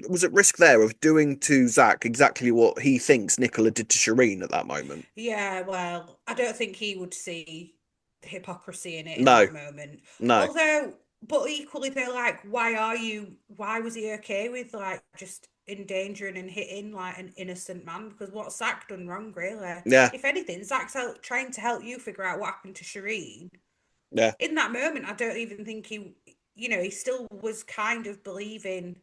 was at risk there of doing to Zach exactly what he thinks Nicola did to Shireen at that moment. Yeah, well, I don't think he would see the hypocrisy in No, that moment. no, Although, but equally, they're like, why was he okay with like just endangering and hitting like an innocent man? Because what's Zach done wrong, really? yeah, If anything, trying to help you figure out what happened to Shireen. yeah, In that moment, I don't even think he still was kind of believing.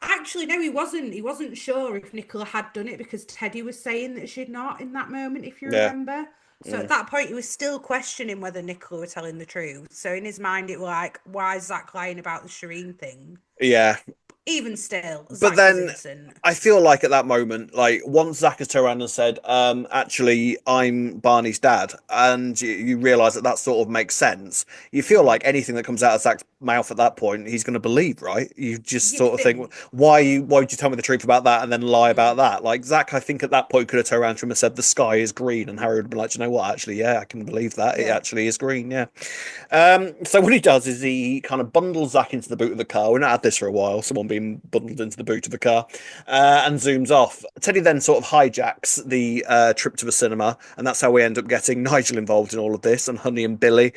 Actually, no, he wasn't. He wasn't sure if Nicola had done it because Teddy was saying that she'd not in that moment, if you yeah, remember. So at mm, that point, he was still questioning whether Nicola were telling the truth. So in his mind, it was like, why is Zach lying about the Shireen thing? yeah. Even still, But Zach was then innocent. I feel like at that moment, like once Zach has turned around and said, actually, I'm Barney's dad, and you realise that that sort of makes sense, you feel Mm. like anything that comes out of Zach's mouth at that point, he's going to believe, right? You just You'd sort of think, think. why would you tell me the truth about that and then lie about Mm. that? Like Zach, I think at that point could have turned around to him and said, the sky is green, and Harry would have been like, you know what? Actually, yeah, I can believe that. It Yeah. actually is green, yeah. So what he does is he kind of bundles Zack into the boot of the car. We've not had this for a while, someone being bundled into the boot of the car, and zooms off. Teddy then sort of hijacks the trip to the cinema, and that's how we end up getting Nigel involved in all of this, and Honey and Billy.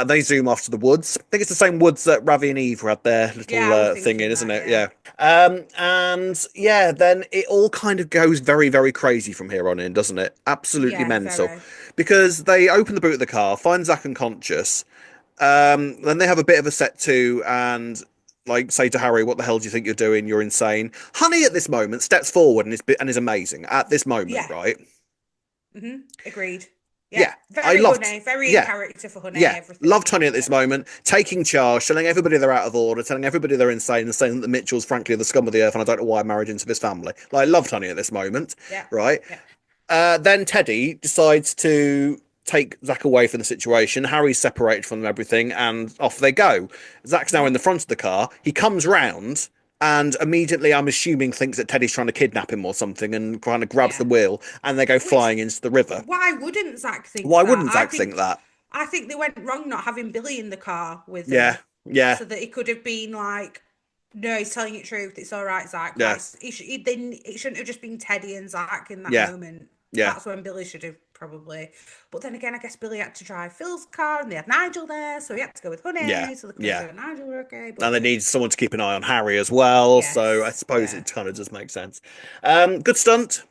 They zoom off to the woods. I think it's the same woods that Ravi and Eve had their Yeah, little I was thing in, thinking isn't that. it? Yeah. Yeah. And yeah, then it all kind of goes very, very crazy from here on in, doesn't it? Absolutely Yeah, mental. very. Because they open the boot of the car, find Zack unconscious, then they have a bit of a set to and like say to Harry, "What the hell do you think you're doing? You're insane." Honey, at this moment, steps forward and is amazing at this moment, Yeah. right? Agreed. Yeah. Yeah, I Very loved. Honey. Very in Yeah, character for Honey. yeah, loved Everything. Honey at this Yeah. moment, taking charge, telling everybody they're out of order, telling everybody they're insane, and saying that the Mitchells, frankly, are the scum of the earth, and I don't know why I married into this family. Like, loved Honey at this moment, Yeah. right? Yeah. Then Teddy decides to take Zack away from the situation. Harry's separated from everything, and off they go. Zack's now in the front of the car. He comes round and immediately, I'm assuming, thinks that Teddy's trying to kidnap him or something, and kind of grabs the Yeah. wheel, and they go Which flying into the river. why wouldn't Zach think Why that? wouldn't Zack think that? I think they went wrong not having Billy in the car with Yeah, them, yeah, so that he could have been like, "No, he's telling you the truth. It's all right, Zach." yeah, Like then it shouldn't have just been Teddy and Zach in that yeah, moment. yeah, That's when Billy should have probably. But then again, I guess Billy had to drive Phil's car, and they had Nigel there, so he had to go with yeah, Honey, so they could make yeah. sure Nigel were okay. But And they need someone to keep an eye on Harry as well, so I yes, suppose yeah, it kind of does make sense. Good stunt.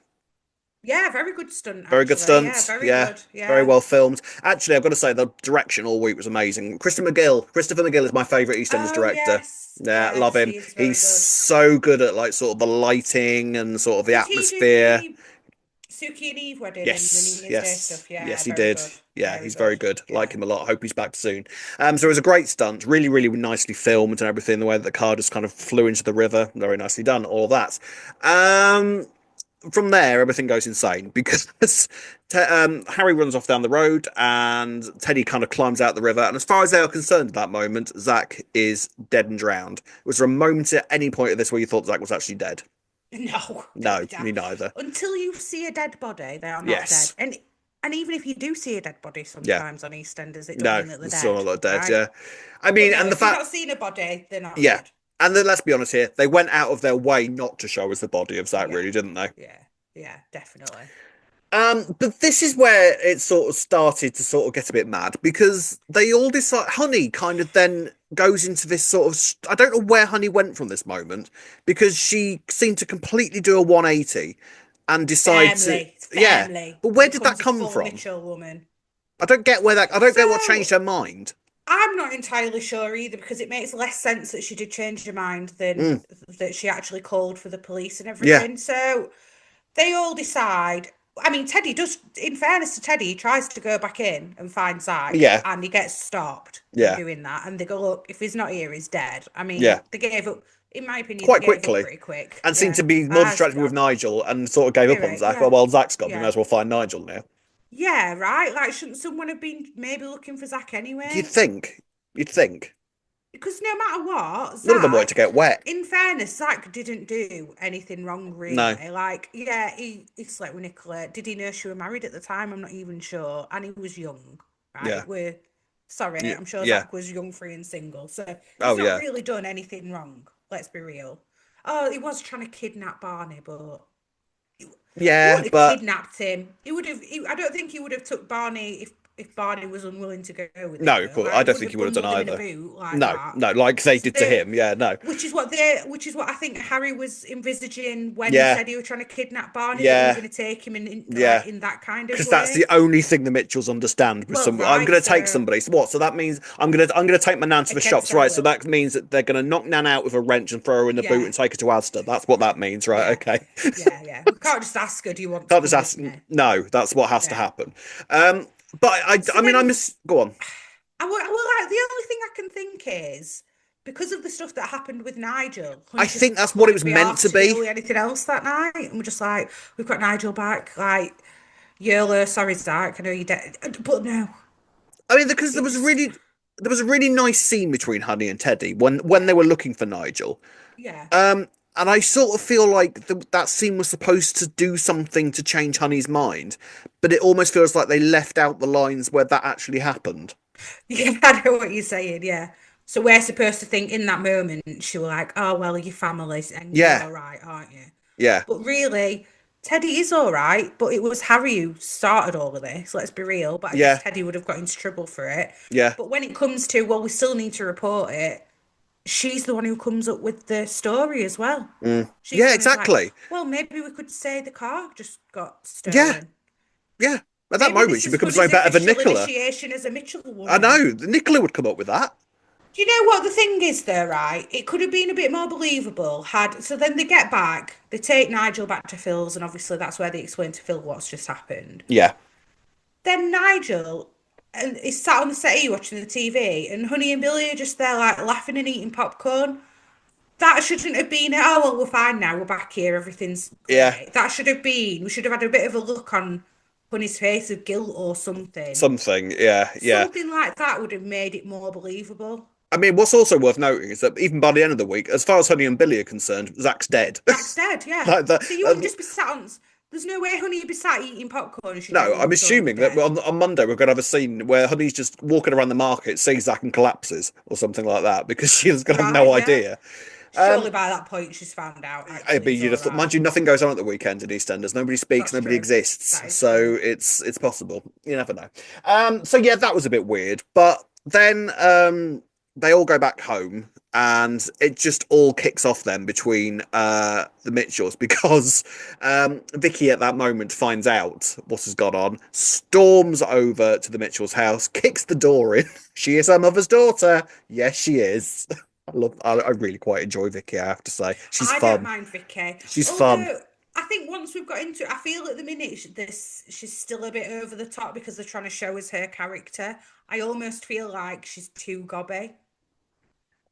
yeah, very good stunt Very good actually. Yeah, stunt. very Yeah. good. Very Yeah. well filmed. Actually, I've got to say the direction all week was amazing. Christopher McGill is my favourite EastEnders Oh director. yes, Yeah, love yes, him. he is He's very good. so good at like sort of the lighting and sort of the Did he do atmosphere. the Suki and Eve wedding and the New Yes, Year's Day yes, stuff? Yeah, yes, he very did. good. Yeah, Very he's very good. good. Like Yeah. him a lot. Hope he's back soon. So it was a great stunt. Really, really nicely filmed and everything. The way that the car just kind of flew into the river. Very nicely done. All of that. Um, from there, everything goes insane because Harry runs off down the road and Teddy kind of climbs out the river. And as far as they are concerned at that moment, Zack is dead and drowned. Was there a moment at any point of this where you thought Zack was actually dead? No, No, me neither. until you see a dead body, they are not dead. Yes. And even if you do see a dead body Yeah. sometimes on EastEnders, it don't No, mean that they're it's still dead, not dead. right? Yeah. I But mean, no, and the if you've fact, not seen a body, they're not yeah. dead. And then let's be honest here, they went out of their way not to show us the body of Zack, Yeah, really, didn't they? yeah, yeah, definitely. But this is where it sort of started to sort of get a bit mad because they all decide. Honey kind of then goes into this sort of. I don't know where Honey went from this moment because she seemed to completely do a 180 and decide to. Family, it's Yeah, family. but where did that Becomes a come full from? Mitchell woman. I don't get where that. I don't get what So changed her mind. I'm not entirely sure either because it makes less sense that she did change her mind than Mm, that she actually called for the police and yeah, everything. So they all decide. I mean, Teddy does, in fairness to Teddy, he tries to go back in and find Zack yeah, and he gets stopped from yeah, doing that. And they go, look, if he's not here, he's dead. I yeah. mean, they gave up, in my opinion, they Quite gave up quickly, pretty quick. and seemed Yeah. to be more As, distracted with Nigel, and sort of gave up on anyway, Zack. yeah. Well, Zack's gone. We may Yeah. as well find Nigel now. Yeah, right. Like, shouldn't someone have been maybe looking for Zack You'd anyway? think. You'd think. Because no matter what, None of them wanted to Zack, get wet. in fairness, Zack didn't do anything wrong, No. really. Like, yeah, he slept with Nicola. Did he know she was married at the time? I'm not even sure. And he was young, Yeah. right? We're sorry, Yeah. I'm sure Yeah. Zack was young, free, and single. So Oh he's not yeah. really done anything wrong. Let's be real. Oh, he was trying to kidnap Barney, but he Yeah, wouldn't have but kidnapped him. He would have. I don't think he would have took Barney if Barney was unwilling to go with him. no, Though, I like, he don't wouldn't think he have would have done bundled him in a either. boot like No, that. no, like they did to So, him. Yeah, no. which is what I think Harry was envisaging when he Yeah, said he was trying to kidnap Barney. That he was yeah, going to take him in like yeah. in that kind of Because that's the way. only thing the Mitchells understand with Well, some. I'm right. going to take So somebody. So what? So that means I'm gonna take my nan to the against shops, her right? So will. that means that they're going to knock Nan out with a wrench and throw her in the boot Yeah, and take her to Asda. That's what that means, right? yeah, Okay. yeah. We can't just ask her, "Do you want to Can't just come ask. with me?" No, that's what has to Yeah. happen. But So I mean, then go on. like the only thing I can think is because of the stuff that happened with Nigel, I Honey just think that's what it was couldn't be meant to asked to deal be. with anything else that night, and we're just like, we've got Nigel back, like, YOLO, sorry, Zack, I know you're dead, but no, I mean, because it's there was a really nice scene between Honey and Teddy when yeah, they were looking for Nigel. yeah, And I sort of feel like that scene was supposed to do something to change Honey's mind, but it almost feels like they left out the lines where that actually happened. yeah, I know what you're saying, yeah. So we're supposed to think in that moment she was like, oh well, your family and you're Yeah, all right, aren't you? yeah, But really, Teddy is all right, but it was Harry who started all of this, let's be real. But I guess yeah, Teddy would have got into trouble for it. yeah, But when it comes to, well, we still need to report it, she's the one who comes up with the story as well. She's the yeah, one who's like, exactly. well, maybe we could say the car just got Yeah, stolen. yeah. At that Maybe moment, this she is becomes no Honey's better than official Nicola. initiation as a Mitchell I woman. know. Nicola would come up with that. Do you know what the thing is though, right? It could have been a bit more believable had so then they get back, they take Nigel back to Phil's, and obviously that's where they explain to Phil what's just happened. Yeah, Then Nigel and is sat on the settee watching the TV, and Honey and Billy are just there like laughing and eating popcorn. That shouldn't have been, oh well, we're fine now, we're back here, everything's yeah. great. That should have been, we should have had a bit of a look on Honey's face of guilt or something. Something. Yeah, yeah. Something like that would have made it more believable. I mean, what's also worth noting is that even by the end of the week, as far as Honey and Billy are concerned, Zack's dead. Zack's dead, yeah. Like that. So you wouldn't just be sat on. There's no way Honey would be sat eating popcorn and she'd know No, all I'm of a sudden he was assuming that dead. on Monday we're going to have a scene where Honey's just walking around the market, sees Zack and collapses or something like that because she's going to have Right, no yeah. idea. Surely by that point she's found out I actually mean, it's you'd all have thought, mind right. you, nothing goes on at the weekend in EastEnders. Nobody speaks, That's nobody true. exists. That is So true. it's possible. You never know. So yeah, that was a bit weird. But then they all go back home and it just all kicks off then between the Mitchells because Vicky at that moment finds out what has gone on, storms over to the Mitchells' house, kicks the door in. She is her mother's daughter. Yes, she is. I really quite enjoy Vicky, I have to say. She's I don't fun. mind Vicky. She's fun. Although I think once we've got into it, I feel at the minute she's still a bit over the top because they're trying to show us her character. I almost feel like she's too gobby.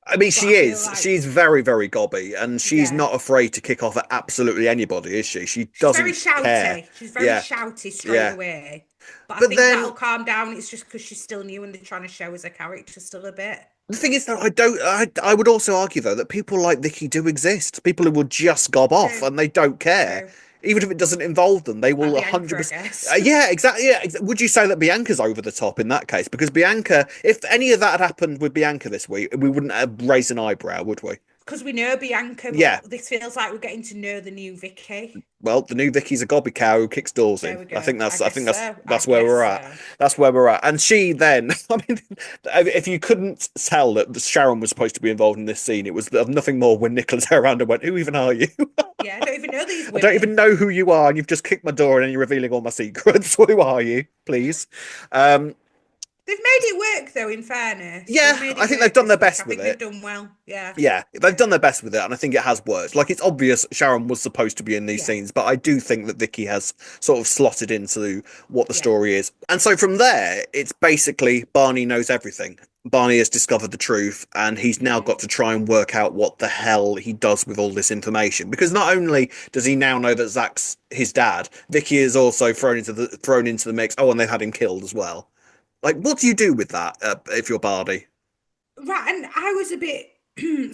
I mean, But she I feel is. like, She's very, very gobby, and she's yeah, not afraid to kick off at absolutely anybody, is she? She she's very doesn't care. shouty. She's very Yeah, shouty straight yeah. away. But I But think then that'll calm down. It's just because she's still new and they're trying to show us her character still a bit. the thing is that I don't. I would also argue though that people like Vicky do exist. People who will just gob off True, and they don't care, true. even if it doesn't involve them. They Like will Bianca, I 100%. guess. Yeah, exactly. Yeah. Would you say that Bianca's over the top in that case? Because Bianca, if any of that had happened with Bianca this week, we wouldn't have raised an eyebrow, would we? Because we know Bianca, Yeah. but this feels like we're getting to know the new Vicky. Well, the new Vicky's a gobby cow who kicks doors There in. we I go. think that's I I guess think so. I that's where guess we're at. so. That's where we're at. And she then, I mean, if you couldn't tell that Sharon was supposed to be involved in this scene, it was nothing more when Nicola turned around and went, "Who even are you? Yeah, I don't even know these I don't even women. know who you are, and you've just kicked my door in and you're revealing all my secrets. Who are you, please?" Um, They've made it work though, in fairness. They've Yeah, made I it think they've work done their this week. best I with think they've it. done well. Yeah. Yeah, they've done their best with it, and I think it has worked. Like, it's obvious Sharon was supposed to be in these Yeah. scenes, but I do think that Vicky has sort of slotted into what the Yeah. story is. And so from there, it's basically Barney knows everything. Barney has discovered the truth, and he's now got to try and work out what the hell he does with all this information. Because not only does he now know that Zack's his dad, Vicky is also thrown into the mix. Oh, and they've had him killed as well. Like, what do you do with that if you're Barney? Right, and I was a bit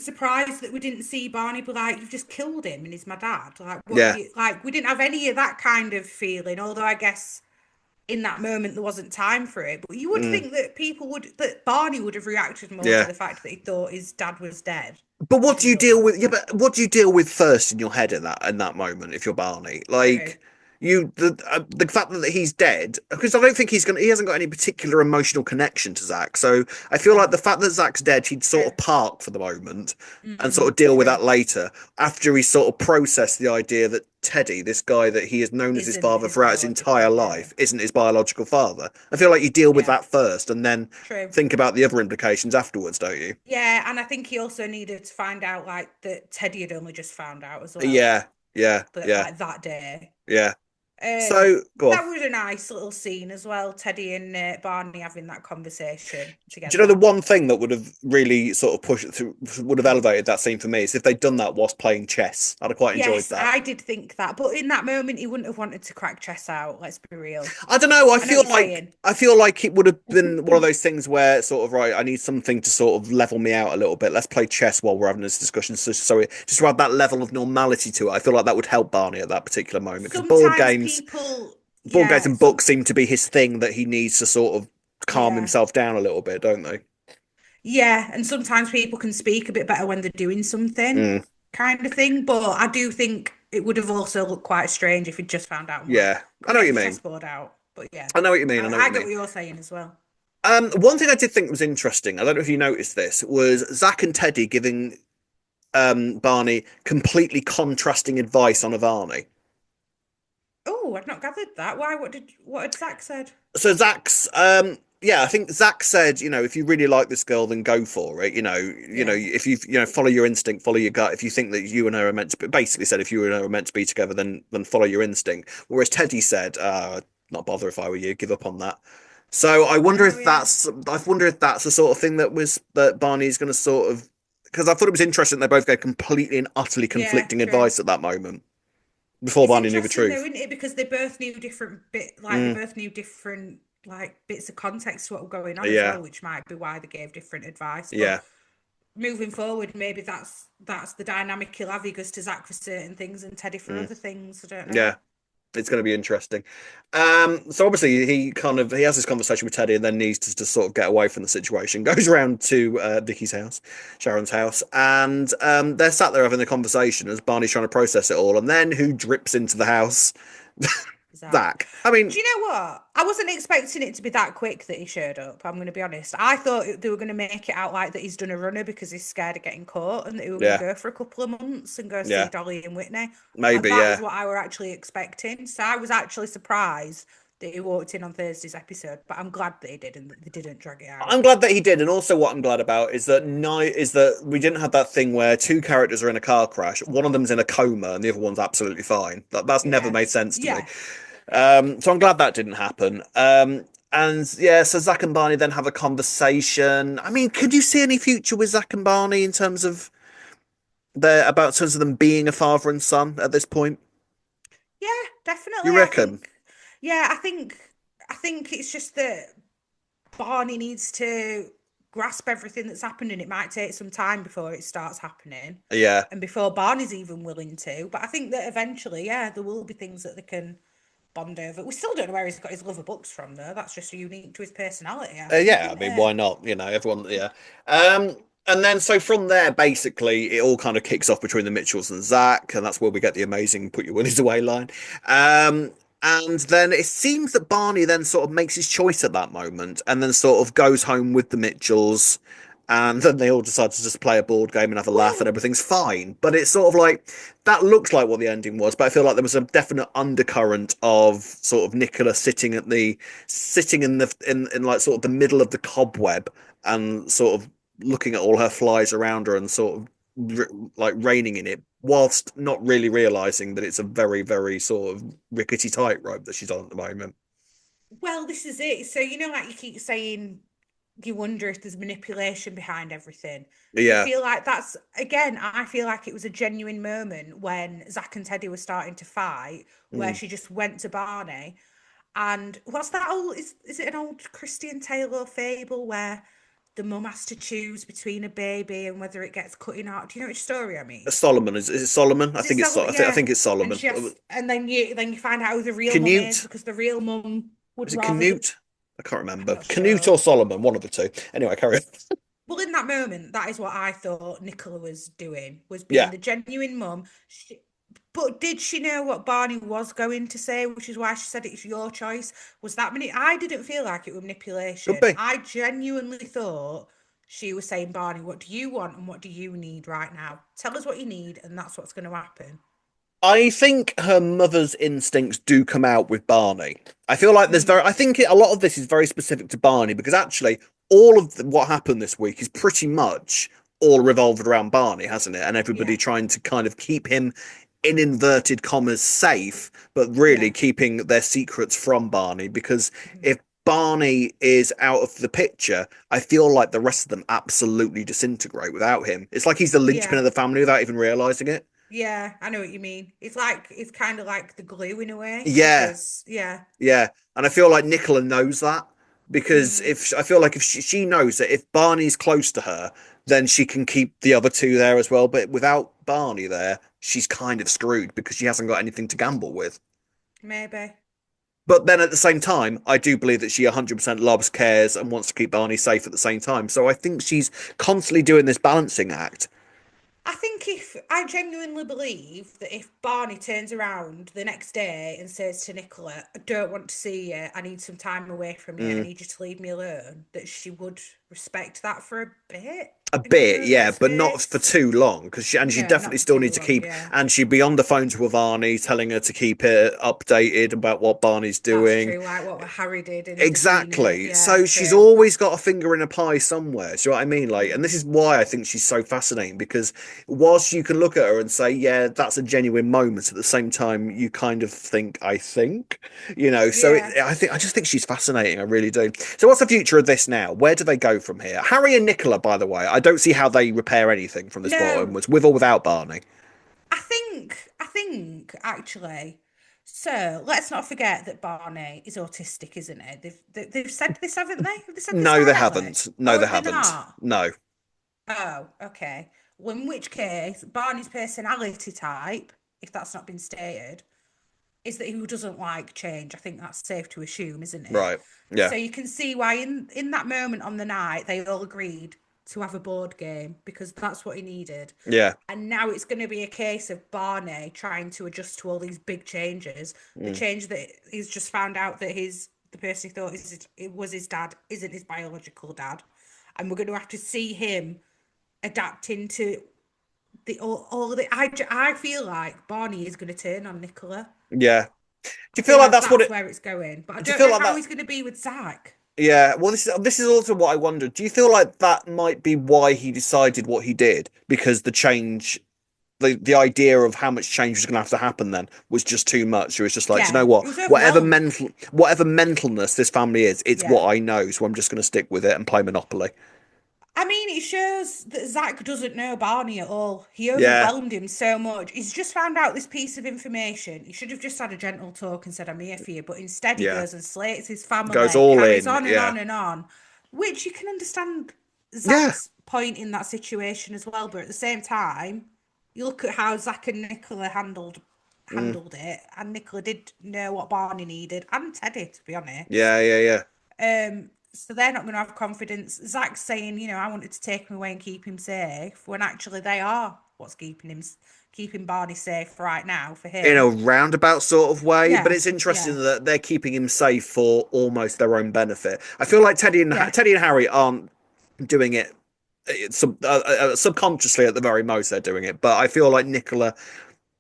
surprised that we didn't see Barney be like, "You've just killed him, and he's my dad." Like, what have Yeah. you like? We didn't have any of that kind of feeling. Although I guess in that moment there wasn't time for it. But you would Mm, think that that Barney would have reacted more to yeah. the fact that he thought his dad was dead. But I what do didn't you know deal that. with? Yeah, but what do you deal with first in your head in that moment if you're Barney? True. Like the fact that he's dead, because I don't think he hasn't got any particular emotional connection to Zack. So I feel like No. the fact that Zack's dead, he'd sort True. of park for the moment and sort of deal with True. that later after he sort of processed the idea that Teddy, this guy that he has known as his Isn't father his throughout his biological. entire Yeah. life, isn't his biological father. I feel like you deal with Yeah. that first and then True. think about the other implications afterwards, don't you? Yeah, and I think he also needed to find out like that Teddy had only just found out as well. Yeah, yeah, That yeah, like that day. yeah. Um, So go on. that was a nice little scene as well. Teddy and Barney having that conversation Do you know the together. one thing that would have really sort of pushed it through, would have elevated that scene for me is if they'd done that whilst playing chess. I'd have quite enjoyed Yes, that. I did think that, but in that moment, he wouldn't have wanted to crack chess out. Let's be real. I don't know. I I know what feel you're like saying. I feel like it would have been one of those things where sort of right. I need something to sort of level me out a little bit. Let's play chess while we're having this discussion. So just to add that level of normality to it. I feel like that would help Barney at that particular moment because Sometimes people, board games yeah, and books seem to be his thing that he needs to sort of calm yeah, himself down a little bit, don't they? yeah, and sometimes people can speak a bit better when they're doing something, Mm, kind of thing. But I do think it would have also looked quite strange if he'd just found out and went, yeah, I know "Come what get you your mean. chessboard out." But yeah, I know what you mean. I know what I you get mean. what you're saying as well. One thing I did think was interesting, I don't know if you noticed this, was Zack and Teddy giving Barney completely contrasting advice on Avani. Oh, I've not gathered that. Why? What had Zach said? So Zack's yeah, I think Zack said, if you really like this girl, then go for it. Yeah. If follow your instinct, follow your gut. If you think that you and her are meant to be, basically said, if you and her are meant to be together, then follow your instinct. Whereas Teddy said, not bother if I were you, give up on that. So Oh yeah. I wonder if that's the sort of thing that Barney's going to sort of, because I thought it was interesting they both gave completely and utterly Yeah, conflicting true. advice at that moment before It's Barney knew the interesting though, truth. isn't it? Because they both knew they Mm, both knew different like bits of context to what was going on as yeah, well, which might be why they gave different advice. But yeah, moving forward, maybe that's the dynamic he'll have. He goes to Zach for certain things and Teddy for mm, other things. I don't know. yeah. It's going to be interesting. So obviously he has this conversation with Teddy and then needs to sort of get away from the situation. Goes around to Vicky's house, Sharon's house, and they're sat there having the conversation as Barney's trying to process it all. And then who drips into the house? Zach. Zack. I mean, Do you know what? I wasn't expecting it to be that quick that he showed up. I'm going to be honest. I thought they were going to make it out like that he's done a runner because he's scared of getting caught and that he were going to yeah, go for a couple of months and go see yeah, Dolly and Whitney. maybe, That was yeah. what I were actually expecting. So I was actually surprised that he walked in on Thursday's episode, but I'm glad that he did and that they didn't drag it out. I'm glad that he did, and also what I'm glad about is that we didn't have that thing where two characters are in a car crash, one of them's in a coma, and the other one's absolutely fine. That's never Yeah. made sense to me. Yeah. So I'm glad that didn't happen. And yeah, so Zack and Barney then have a conversation. I mean, could you see any future with Zack and Barney in terms of them being a father and son at this point? Yeah, definitely. You reckon? I think it's just that Barney needs to grasp everything that's happening. It might take some time before it starts happening Yeah, and before Barney's even willing to. But I think that eventually, yeah, there will be things that they can bond over. We still don't know where he's got his love of books from, though. That's just unique to his personality, I think, yeah. I isn't mean, it? why not? Everyone. Yeah. And then so from there, basically, it all kind of kicks off between the Mitchells and Zack, and that's where we get the amazing "put your willies away" line. And then it seems that Barney then sort of makes his choice at that moment, and then sort of goes home with the Mitchells. and then they all decide to just play a board game and have a laugh, and Well, everything's fine. But it's sort of like that looks like what the ending was, but I feel like there was a definite undercurrent of sort of Nicola sitting in like sort of the middle of the cobweb and sort of looking at all her flies around her and sort of like reining in it, whilst not really realizing that it's a very, very sort of rickety tightrope that she's on at the moment. well, this is it. So, like you keep saying, you wonder if there's manipulation behind everything. And I Yeah. feel like again, I feel like it was a genuine moment when Zach and Teddy were starting to fight, where Mm. she just went to Barney. And what's that old, is it an old Christian tale or fable where the mum has to choose between a baby and whether it gets cut in half? Do you know which story I mean? Solomon is it Solomon? I Is it think it's Solomon? I Yeah. think it's And Solomon. she has, and then you find out who the real mum is Canute. because the real mum would Is it rather the. Canute? I can't I'm remember. not Canute sure. or Solomon, one of the two. Anyway, carry on. Well, in that moment, that is what I thought Nicola was doing, was being Yeah, the genuine mum. But did she know what Barney was going to say, which is why she said it's your choice? Was that many? I didn't feel like it was could manipulation. be. I genuinely thought she was saying, Barney, what do you want and what do you need right now? Tell us what you need, and that's what's going to happen. I think her mother's instincts do come out with Barney. I feel like Mm, I think a lot of this is very specific to Barney because actually all of what happened this week is pretty much all revolved around Barney, hasn't it? And everybody yeah, trying to kind of keep him in inverted commas safe, but really yeah. keeping their secrets from Barney because Mhm. if Barney is out of the picture, I feel like the rest of them absolutely disintegrate without him. It's like he's the linchpin Yeah, of the family without even realizing it. yeah, I know what you mean. It's kind of like the glue in a way Yeah, because, yeah. yeah, and I feel like Nicola knows that because Mm. if I feel like if she knows that if Barney's close to her, then she can keep the other two there as well. But without Barney there, she's kind of screwed because she hasn't got anything to gamble with. Maybe. But then at the same time, I do believe that she 100% loves, cares, and wants to keep Barney safe at the same time. So I think she's constantly doing this balancing act. I think if I genuinely believe that if Barney turns around the next day and says to Nicola, I don't want to see you, I need some time away from you, I Mm. need you to leave me alone, that she would respect that for a bit A and give him bit, a bit yeah, of but not for space. too long because she No, definitely not for still too need to long, keep, yeah. and she'd be on the phone to Avani telling her to keep it updated about what Barney's That's doing. true, like what Harry did in Davina. Exactly. Yeah, So she's true. always got a finger in a pie somewhere. Do you know what I mean? Like, and this Mm, is why I think she's so fascinating because whilst you can look at her and say, yeah, that's a genuine moment, at the same time, you kind of think, I think, yeah. I just think she's fascinating. I really do. So what's the future of this now? Where do they go from here? Harry and Nicola, by the way, I don't see how they repair anything from this point No, onwards, with or without Barney. I think actually. So let's not forget that Barney is autistic, isn't it? They've said this, haven't they? Have they said this No, they directly? haven't. No, Oh, they have they haven't. not? No. Oh, okay. Well, in which case, Barney's personality type, if that's not been stated, is that he doesn't like change. I think that's safe to assume, isn't it? Right. Yeah. So you can see why in that moment on the night they all agreed to have a board game because that's what he needed. Yeah. And now it's going to be a case of Barney trying to adjust to all these big changes. The Mm. change that he's just found out that the person he thought it was his dad isn't his biological dad, and we're going to have to see him adapting to the all of the. I feel like Barney is going to turn on Nicola. Yeah. I Do you feel feel like like that's what that's it? where it's going, but I Do you don't feel know like how that? he's going to be with Zack. Yeah. Well, this is also what I wondered. Do you feel like that might be why he decided what he did? Because the change, the idea of how much change was going to have to happen then was just too much. So it's just like, do you know Yeah, what? he was overwhelmed. Whatever mentalness this family is, it's Yeah. what I know. So I'm just going to stick with it and play Monopoly. I mean, it shows that Zack doesn't know Barney at all. He Yeah. overwhelmed him so much. He's just found out this piece of information. He should have just had a gentle talk and said, I'm here for you. But instead, he Yeah. goes and slates his Goes family, all carries in. on and Yeah. on and on, which you can understand Yeah. Zack's point in that situation as well. But at the same time, you look at how Zack and Nicola Mm. handled it, and Nicola did know what Barney needed, and Teddy, to be honest. Yeah. Yeah. Yeah. So they're not going to have confidence. Zach's saying, I wanted to take him away and keep him safe, when actually they are what's keeping Barney safe right now for In a him. roundabout sort of way, but Yeah, it's interesting yeah, that they're keeping him safe for almost their own benefit. I feel like yeah, Teddy and Harry aren't doing it subconsciously at the very most they're doing it, but I feel like Nicola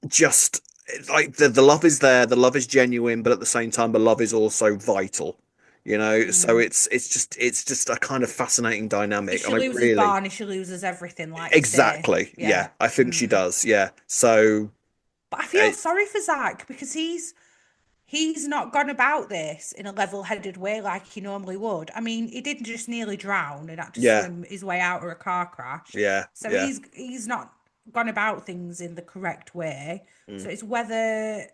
just like the love is there, the love is genuine, but at the same time the love is also vital. So Mm. it's just a kind of fascinating If dynamic, she and I loses really Barney, she loses everything, like you say. exactly, Yeah. yeah, I think she Mm. does, yeah. So But I feel it, sorry for Zach because he's not gone about this in a level-headed way like he normally would. I mean, he did just nearly drown and had to yeah, swim his way out of a car crash. yeah, So yeah. he's not gone about things in the correct way. Mm. So it's whether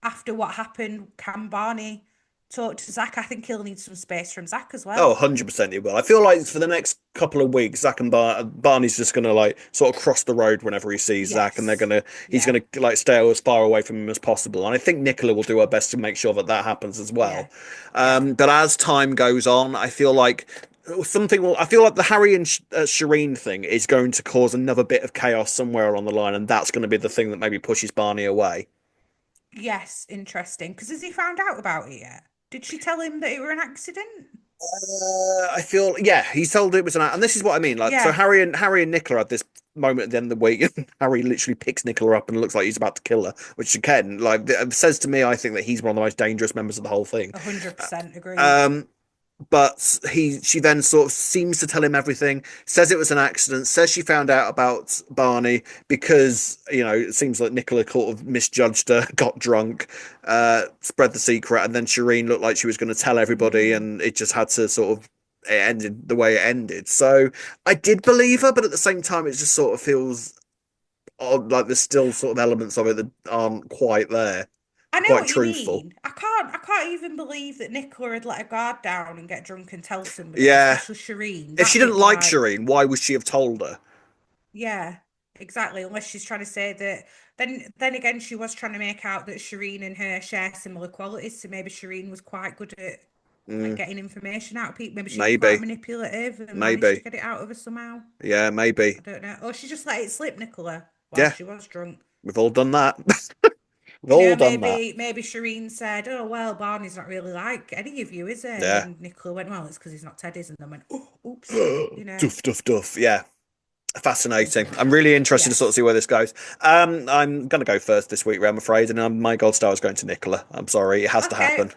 after what happened, can Barney talk to Zach? I think he'll need some space from Zach as Oh, well. 100% it will. I feel like for the next couple of weeks, Zack and Barney's just gonna like sort of cross the road whenever he sees Zack, and Yes. he's Yeah. gonna like stay as far away from him as possible. And I think Nicola will do her best to make sure that that happens as Yeah. well. Yeah. But as time goes on, I feel like I feel like the Harry and Shireen thing is going to cause another bit of chaos somewhere along the line, and that's going to be the thing that maybe pushes Barney away. Yes, interesting. Because has he found out about it yet? Did she tell him that it were an accident? I feel yeah, he told it was and this is what I mean. Like, so Yeah, Harry and Nicola had this moment at the end of the week. Harry literally picks Nicola up and looks like he's about to kill her, which again, like, says to me, I think that he's one of the most dangerous members of the whole thing. 100% agreed. Um, but she then sort of seems to tell him everything, says it was an accident, says she found out about Barney because, it seems like Nicola sort of misjudged her, got drunk, spread the secret, and then Shireen looked like she was going to tell everybody, Mm. and it just had to sort of, it ended the way it ended. So I did believe her, but at the same time, it just sort of feels odd, like there's still sort of elements of it that aren't quite there, I know quite what you truthful. mean. I can't even believe that Nicola had let her guard down and get drunk and tell somebody, Yeah. especially Shireen. If she That didn't bit, like like, Shireen, why would she have told her? yeah, exactly. Unless she's trying to say that. Then again, she was trying to make out that Shireen and her share similar qualities. So maybe Shireen was quite good at like Mm, getting information out of people. Maybe she was quite maybe. manipulative and managed to Maybe. get it out of her somehow. Yeah, maybe. I don't know. Or she just let it slip, Nicola, while Yeah, she was drunk. we've all done that. We've all done that. Maybe Shireen said, "Oh well, Barney's not really like any of you, is he?" Yeah. And Nicola went, "Well, it's because he's not Teddy's," and then went, "Oh, oopsie," you know. Duff, duff, duff. Yeah. Fascinating. Crazy. I'm really interested to sort of Yes. see where this goes. I'm going to go first this week, I'm afraid, and my gold star is going to Nicola. I'm sorry, it has to Okay. happen.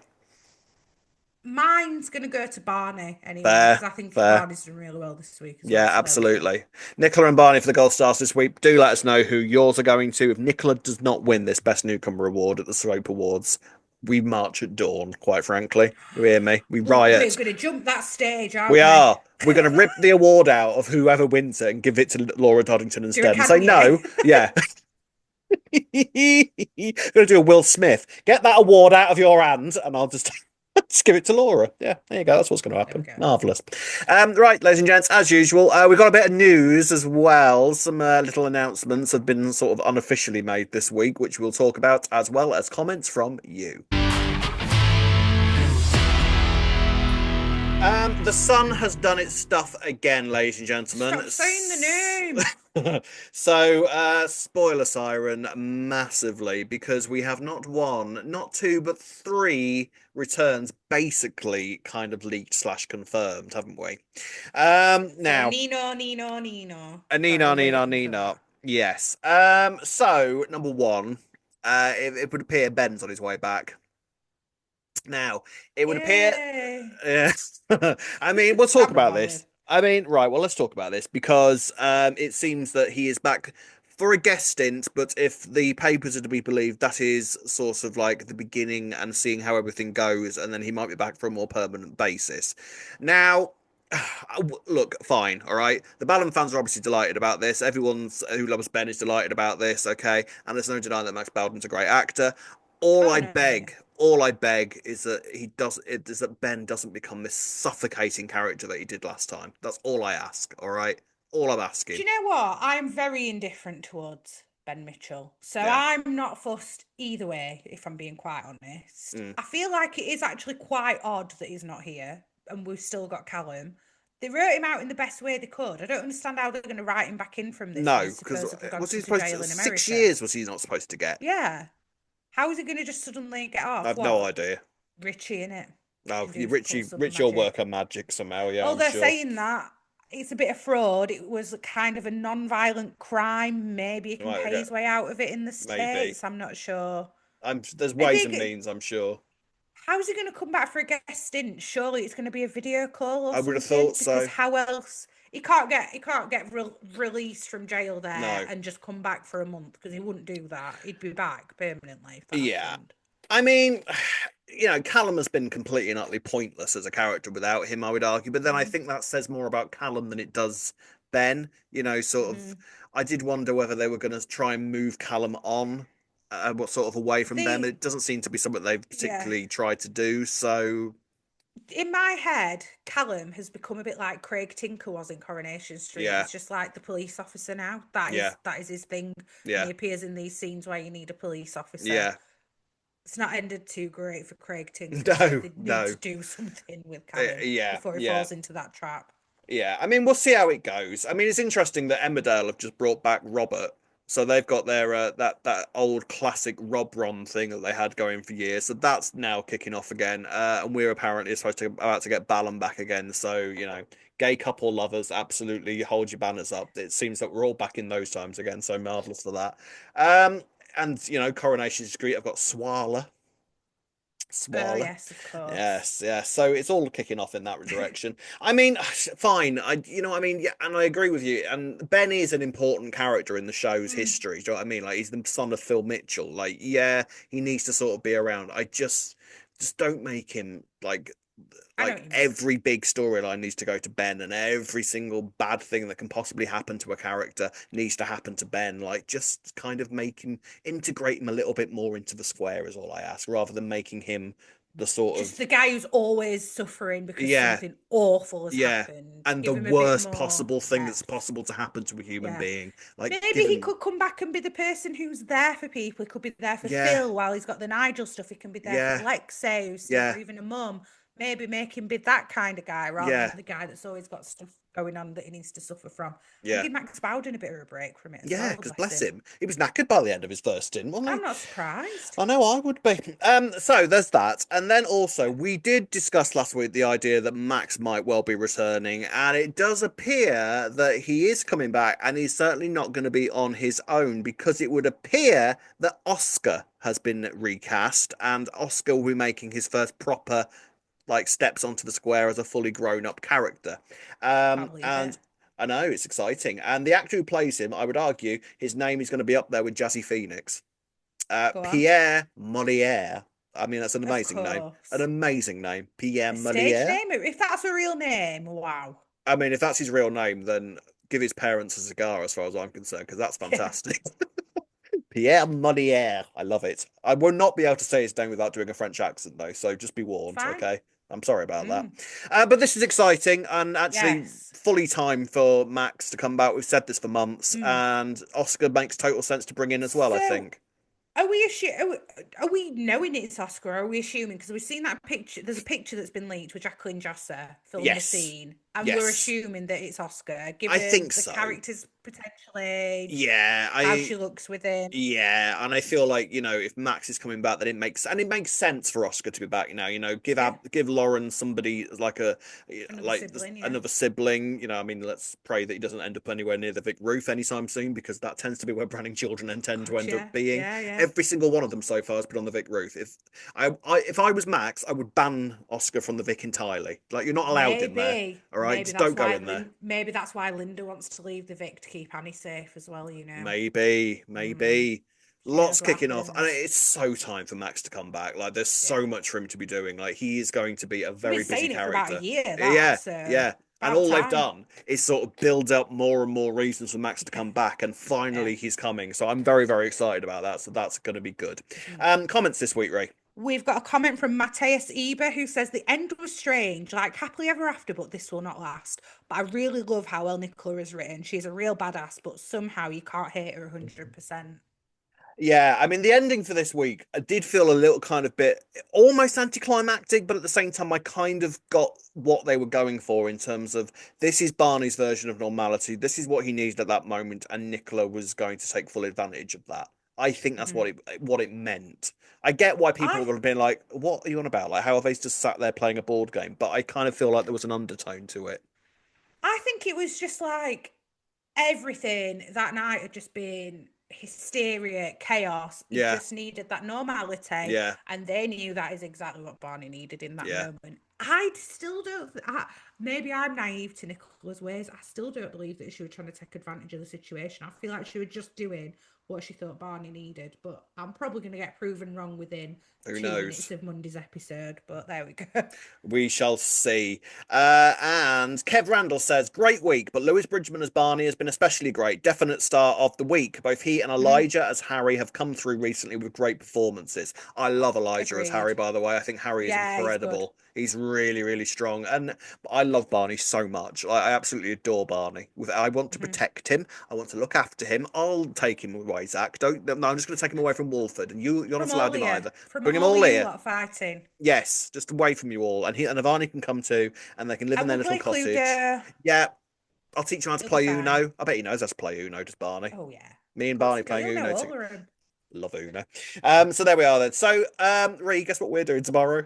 Mine's gonna go to Barney anyway because Fair, I think fair. Barney's done really well this week as Yeah, well. So there we go. absolutely. Nicola and Barney for the gold stars this week. Do let us know who yours are going to. If Nicola does not win this Best Newcomer award at the Soap Awards, we march at dawn, quite frankly. You hear me? We We're riot. gonna jump that stage, We aren't we? are. We're going to rip the award out of whoever wins it and give it to Laura Doddington Do a instead and say, Kanye. no, yeah. Going to do a Will Smith. Get that award out of your hand and I'll just, just give it to Laura. Yeah, there you go. That's what's going to There we happen. go. Marvellous. Right, ladies and gents, as usual, we've got a bit of news as well. Some little announcements have been sort of unofficially made this week, which we'll talk about, as well as comments from you. The sun has done its stuff again, ladies and gentlemen. Stop saying the name. So, spoiler siren massively because we have not one, not two, but three returns basically kind of leaked slash confirmed, haven't we? So Now, Nino. Sorry, Nina, we're Nina, waiting for Nina. that. Yes. So number one, it would appear Ben's on his way back. Now, it would appear. Yay! Yes. I mean, we'll talk I'm not about bothered. this. I mean, right. Well, let's talk about this because it seems that he is back for a guest stint. But if the papers are to be believed, that is sort of like the beginning and seeing how everything goes, and then he might be back for a more permanent basis. Now. Look, fine, all right. The Ballon fans are obviously delighted about this. Everyone who loves Ben is delighted about this, okay? And there's no denying that Max Bowden's a great actor. All Oh I no, yeah. beg, all I beg is that is that Ben doesn't become this suffocating character that he did last time. That's all I ask, all right? All I'm Do asking. you know what? I'm very indifferent towards Ben Mitchell. So Yeah. I'm not fussed either way, if I'm being quite honest. Mm. I feel like it is actually quite odd that he's not here and we've still got Callum. They wrote him out in the best way they could. I don't understand how they're going to write him back in from this when No, he's because supposedly gone was he to supposed jail to in 6 years? America. Was he not supposed to get? Yeah. How is he going to just suddenly get off? I've no What? idea. Richie, in it. No, Can do pull some Rich, your work magic. on magic somehow. Yeah, Oh, I'm they're sure. saying that. it's a bit of fraud. It was kind of a non-violent crime. Maybe he can Right, pay okay, his way out of it in the maybe. States. I'm not sure. There's Maybe ways and means, I'm sure. how's he going to come back for a guest stint? Surely it's going to be a video call or I would have something. thought Because so. how else he can't get released from jail there No. and just come back for a month because he wouldn't do that. He'd be back permanently if that Yeah. happened. I mean, Callum has been completely and utterly pointless as a character without him, I would argue. But then I Mm, think that says more about Callum than it does Ben. Sort of. mm. I did wonder whether they were going to try and move Callum on, what sort of away from them. The It doesn't seem to be something they've yeah. particularly tried to do. So, In my head, Callum has become a bit like Craig Tinker was in Coronation Street. yeah, He's just like the police officer now. yeah, That is his thing, and yeah, he appears in these scenes where you need a police officer. yeah. It's not ended too great for Craig Tinker, so No, they need no. to do something with Callum Yeah, before he yeah. falls into that trap. Yeah, I mean, we'll see how it goes. I mean, it's interesting that Emmerdale have just brought back Robert, so they've got their that old classic Rob Ron thing that they had going for years. So that's now kicking off again, and we're apparently supposed to about to get Ballum back again. So gay couple lovers, absolutely hold your banners up. It seems that we're all back in those times again. So marvelous for that. And Coronation Street, I've got Swala. Oh Swala. yes, of course. Yes, yes. So it's all kicking off in that direction. I mean, fine. I mean, yeah, and I agree with you. And Ben is an important character in the show's Mm, history. Do you know what I mean? Like, he's the son of Phil Mitchell. Like, yeah, he needs to sort of be around. I just don't make him I know what like you mean. every big storyline needs to go to Ben, and every single bad thing that can possibly happen to a character needs to happen to Ben. Like, just kind of make him integrate him a little bit more into the square is all I ask, rather than making him the sort Just of the guy who's always suffering because yeah, something awful has yeah, happened. and the Give him a bit worst more possible thing that's depth. possible to happen to a human Yeah. being. Like, Maybe give he him could come back and be the person who's there for people. He could be there for yeah, Phil while he's got the Nigel stuff. He can be there for yeah, Lexi, who's seeing her yeah, even a mum. Maybe make him be that kind of guy rather yeah, than the guy that's always got stuff going on that he needs to suffer from. And yeah. give Max Bowden a bit of a break from it as Yeah, well, because bless bless him. him, he was knackered by the end of his first stint, wasn't he? I'm not surprised. I know I would be. So there's that. And then also, we did discuss last week the idea that Max might well be returning, and it does appear that he is coming back, and he's certainly not going to be on his own because it would appear that Oscar has been recast, and Oscar will be making his first proper steps onto the square as a fully grown up character. Can't believe it. And I know it's exciting. And the actor who plays him, I would argue, his name is going to be up there with Jazzy Phoenix. Go on. Pierre Moliere. I mean, that's an Of amazing name. An course. amazing name. Pierre A stage Moliere. name? If that's a real name, wow. I mean, if that's his real name, then give his parents a cigar as far as I'm concerned, because that's Yeah. fantastic. Pierre Moliere. I love it. I will not be able to say his name without doing a French accent, though, so just be warned, Fine. okay? I'm sorry about that. Mm. But this is exciting and actually Yes. fully time for Max to come back. We've said this for months, Mm. and Oscar makes total sense to bring in as well, I So think. are we knowing it's Oscar? Or are we assuming because we've seen that picture? There's a picture that's been leaked with Jacqueline Josser filming a Yes. scene, and we're Yes. assuming that it's Oscar, I given think the so. character's potential age, Yeah, how I she looks with him. Yeah, and I feel like if Max is coming back, then it makes sense for Oscar to be back. Yeah, Give Lauren somebody like another sibling. Yeah, another sibling. I mean, let's pray that he doesn't end up anywhere near the Vic Roof anytime soon because that tends to be where Branding children and tend to God, end up yeah, being. yeah, yeah, Every single one of them so far has been on the Vic Roof. If I was Max, I would ban Oscar from the Vic entirely. Like, you're not allowed in there. All right, just don't go in there. Maybe that's why Linda wants to leave the Vic to keep Annie safe as well. You know, Maybe, mm, maybe. who knows Lots what kicking off, and happens. it's so time for Max to come back. Like, there's Yeah, so much for him to be doing. Like, he is going to be a we've been very busy saying it for about a character. year. That Yeah, so yeah. And about all they've time. done is sort of build up more and more reasons for Max to come back, and Yeah. finally he's coming. So I'm very, very excited about that. So that's going to be good. Mhm. Comments this week, Ray. We've got a comment from Matthias Eber who says the end was strange, like happily ever after, but this will not last. But I really love how well Nicola is written. She's a real badass, but somehow you can't hate her 100%. Yeah, I mean, the ending for this week, I did feel a little kind of bit almost anticlimactic, but at the same time, I kind of got what they were going for in terms of this is Barney's version of normality. This is what he needed at that moment, and Nicola was going to take full advantage of that. I think that's Mhm. what it meant. I get why people I would have been like, "What are you on about? Like, how have they just sat there playing a board game?" But I kind of feel like there was an undertone to it. I think it was just like everything that night had just been hysteria, chaos. He Yeah, just needed that normality, yeah, and they knew that is exactly what Barney needed in that yeah. moment. I still don't. Maybe I'm naive to Nicola's ways. I still don't believe that she was trying to take advantage of the situation. I feel like she was just doing what she thought Barney needed. But I'm probably going to get proven wrong within Who 2 minutes knows? of Monday's episode. But there we go. We shall see. And Kev Randall says, great week, but Lewis Bridgman as Barney has been especially great. Definite star of the week. Both he and Mm, Elijah as Harry have come through recently with great performances. I love Elijah as Harry, agreed. by the way. I think Harry is Yeah, he's good. incredible. He's really, really strong. And I love Barney so much. I absolutely adore Barney. I want to Hmm. protect him. I want to look after him. I'll take him away, Zack. Don't. No, I'm just going to take him away from Walford. And you're not allowed him either. From Bring him all all of you here. lot fighting. Yes, just away from you all, and Avani can come too, and they can live in And their we'll little play cottage. Cluedo. Yeah, I'll teach him how to It'll be play fine. Uno. I bet he knows how to play Uno, just Barney. Oh yeah. Me Of and course Barney you do. playing You'll know Uno all too. of them. Love Uno. So there we are then. So, Ree, guess what we're doing tomorrow?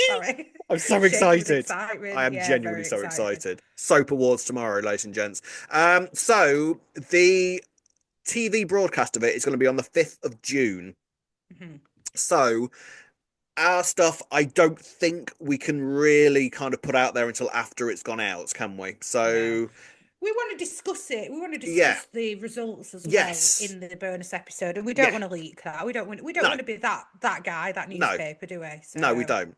Sorry. I'm so Shaking with excited. I excitement. am Yeah, genuinely very so excited. excited. Soap Awards tomorrow, ladies and gents. So the TV broadcast of it is going to be on the 5th of June. Mhm. So our stuff, I don't think we can really kind of put out there until after it's gone out, can we? No. So, We want to discuss it. We want to yeah, discuss the results as well yes, in the bonus episode, and we don't yeah, want to leak that. We don't no, want to be that guy, that no, newspaper, do we? no, we So don't.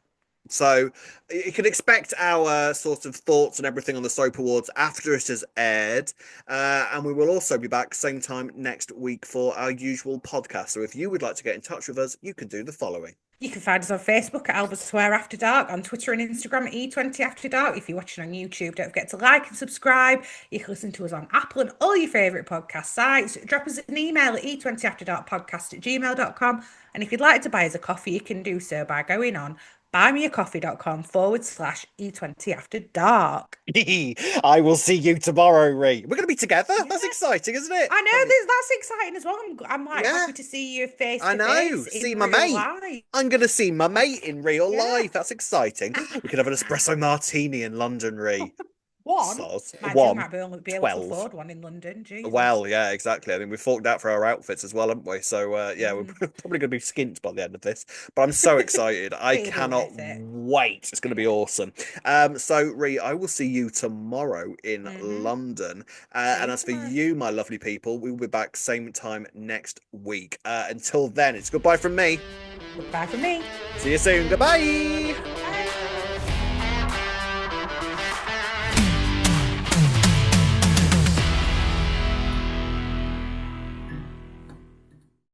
So you can expect our sort of thoughts and everything on the Soap Awards after it has aired. And we will also be back same time next week for our usual podcast. So if you would like to get in touch with us, you can do the following. you can find us on Facebook at Albert Square After Dark, on Twitter and Instagram at E20 After Dark. If you're watching on YouTube, don't forget to like and subscribe. You can listen to us on Apple and all your favourite podcast sites. Drop us an email at e20afterdarkpodcast@gmail.com. And if you'd like to buy us a coffee, you can do so by going on buymeacoffee.com/E20 After Dark. I will see you tomorrow, Ree. We're going to be together. Yeah. That's exciting, isn't it? I know this that's exciting as well. I'm like Yeah. happy to see you face I to know. face See in my real mate. life. I'm going to see my mate in real Yeah. life. That's exciting. We could have an espresso martini in London, Ree. One. Soz. Mind you, we One. might only be able to 12. afford one in London. Jesus. Well, yeah, exactly. I mean, we forked out for our outfits as well, haven't we? So, yeah, we're Mm. probably going to be skint by the end of this. But I'm so excited. I It'll be cannot worth it. wait. It's going to be Yeah. awesome. So, Ree, I will see you tomorrow in Mm-hmm. London. See And you as for tomorrow. you, my lovely people, we will be back same time next week. Until then, it's goodbye from me. Goodbye from me. See you soon. Goodbye.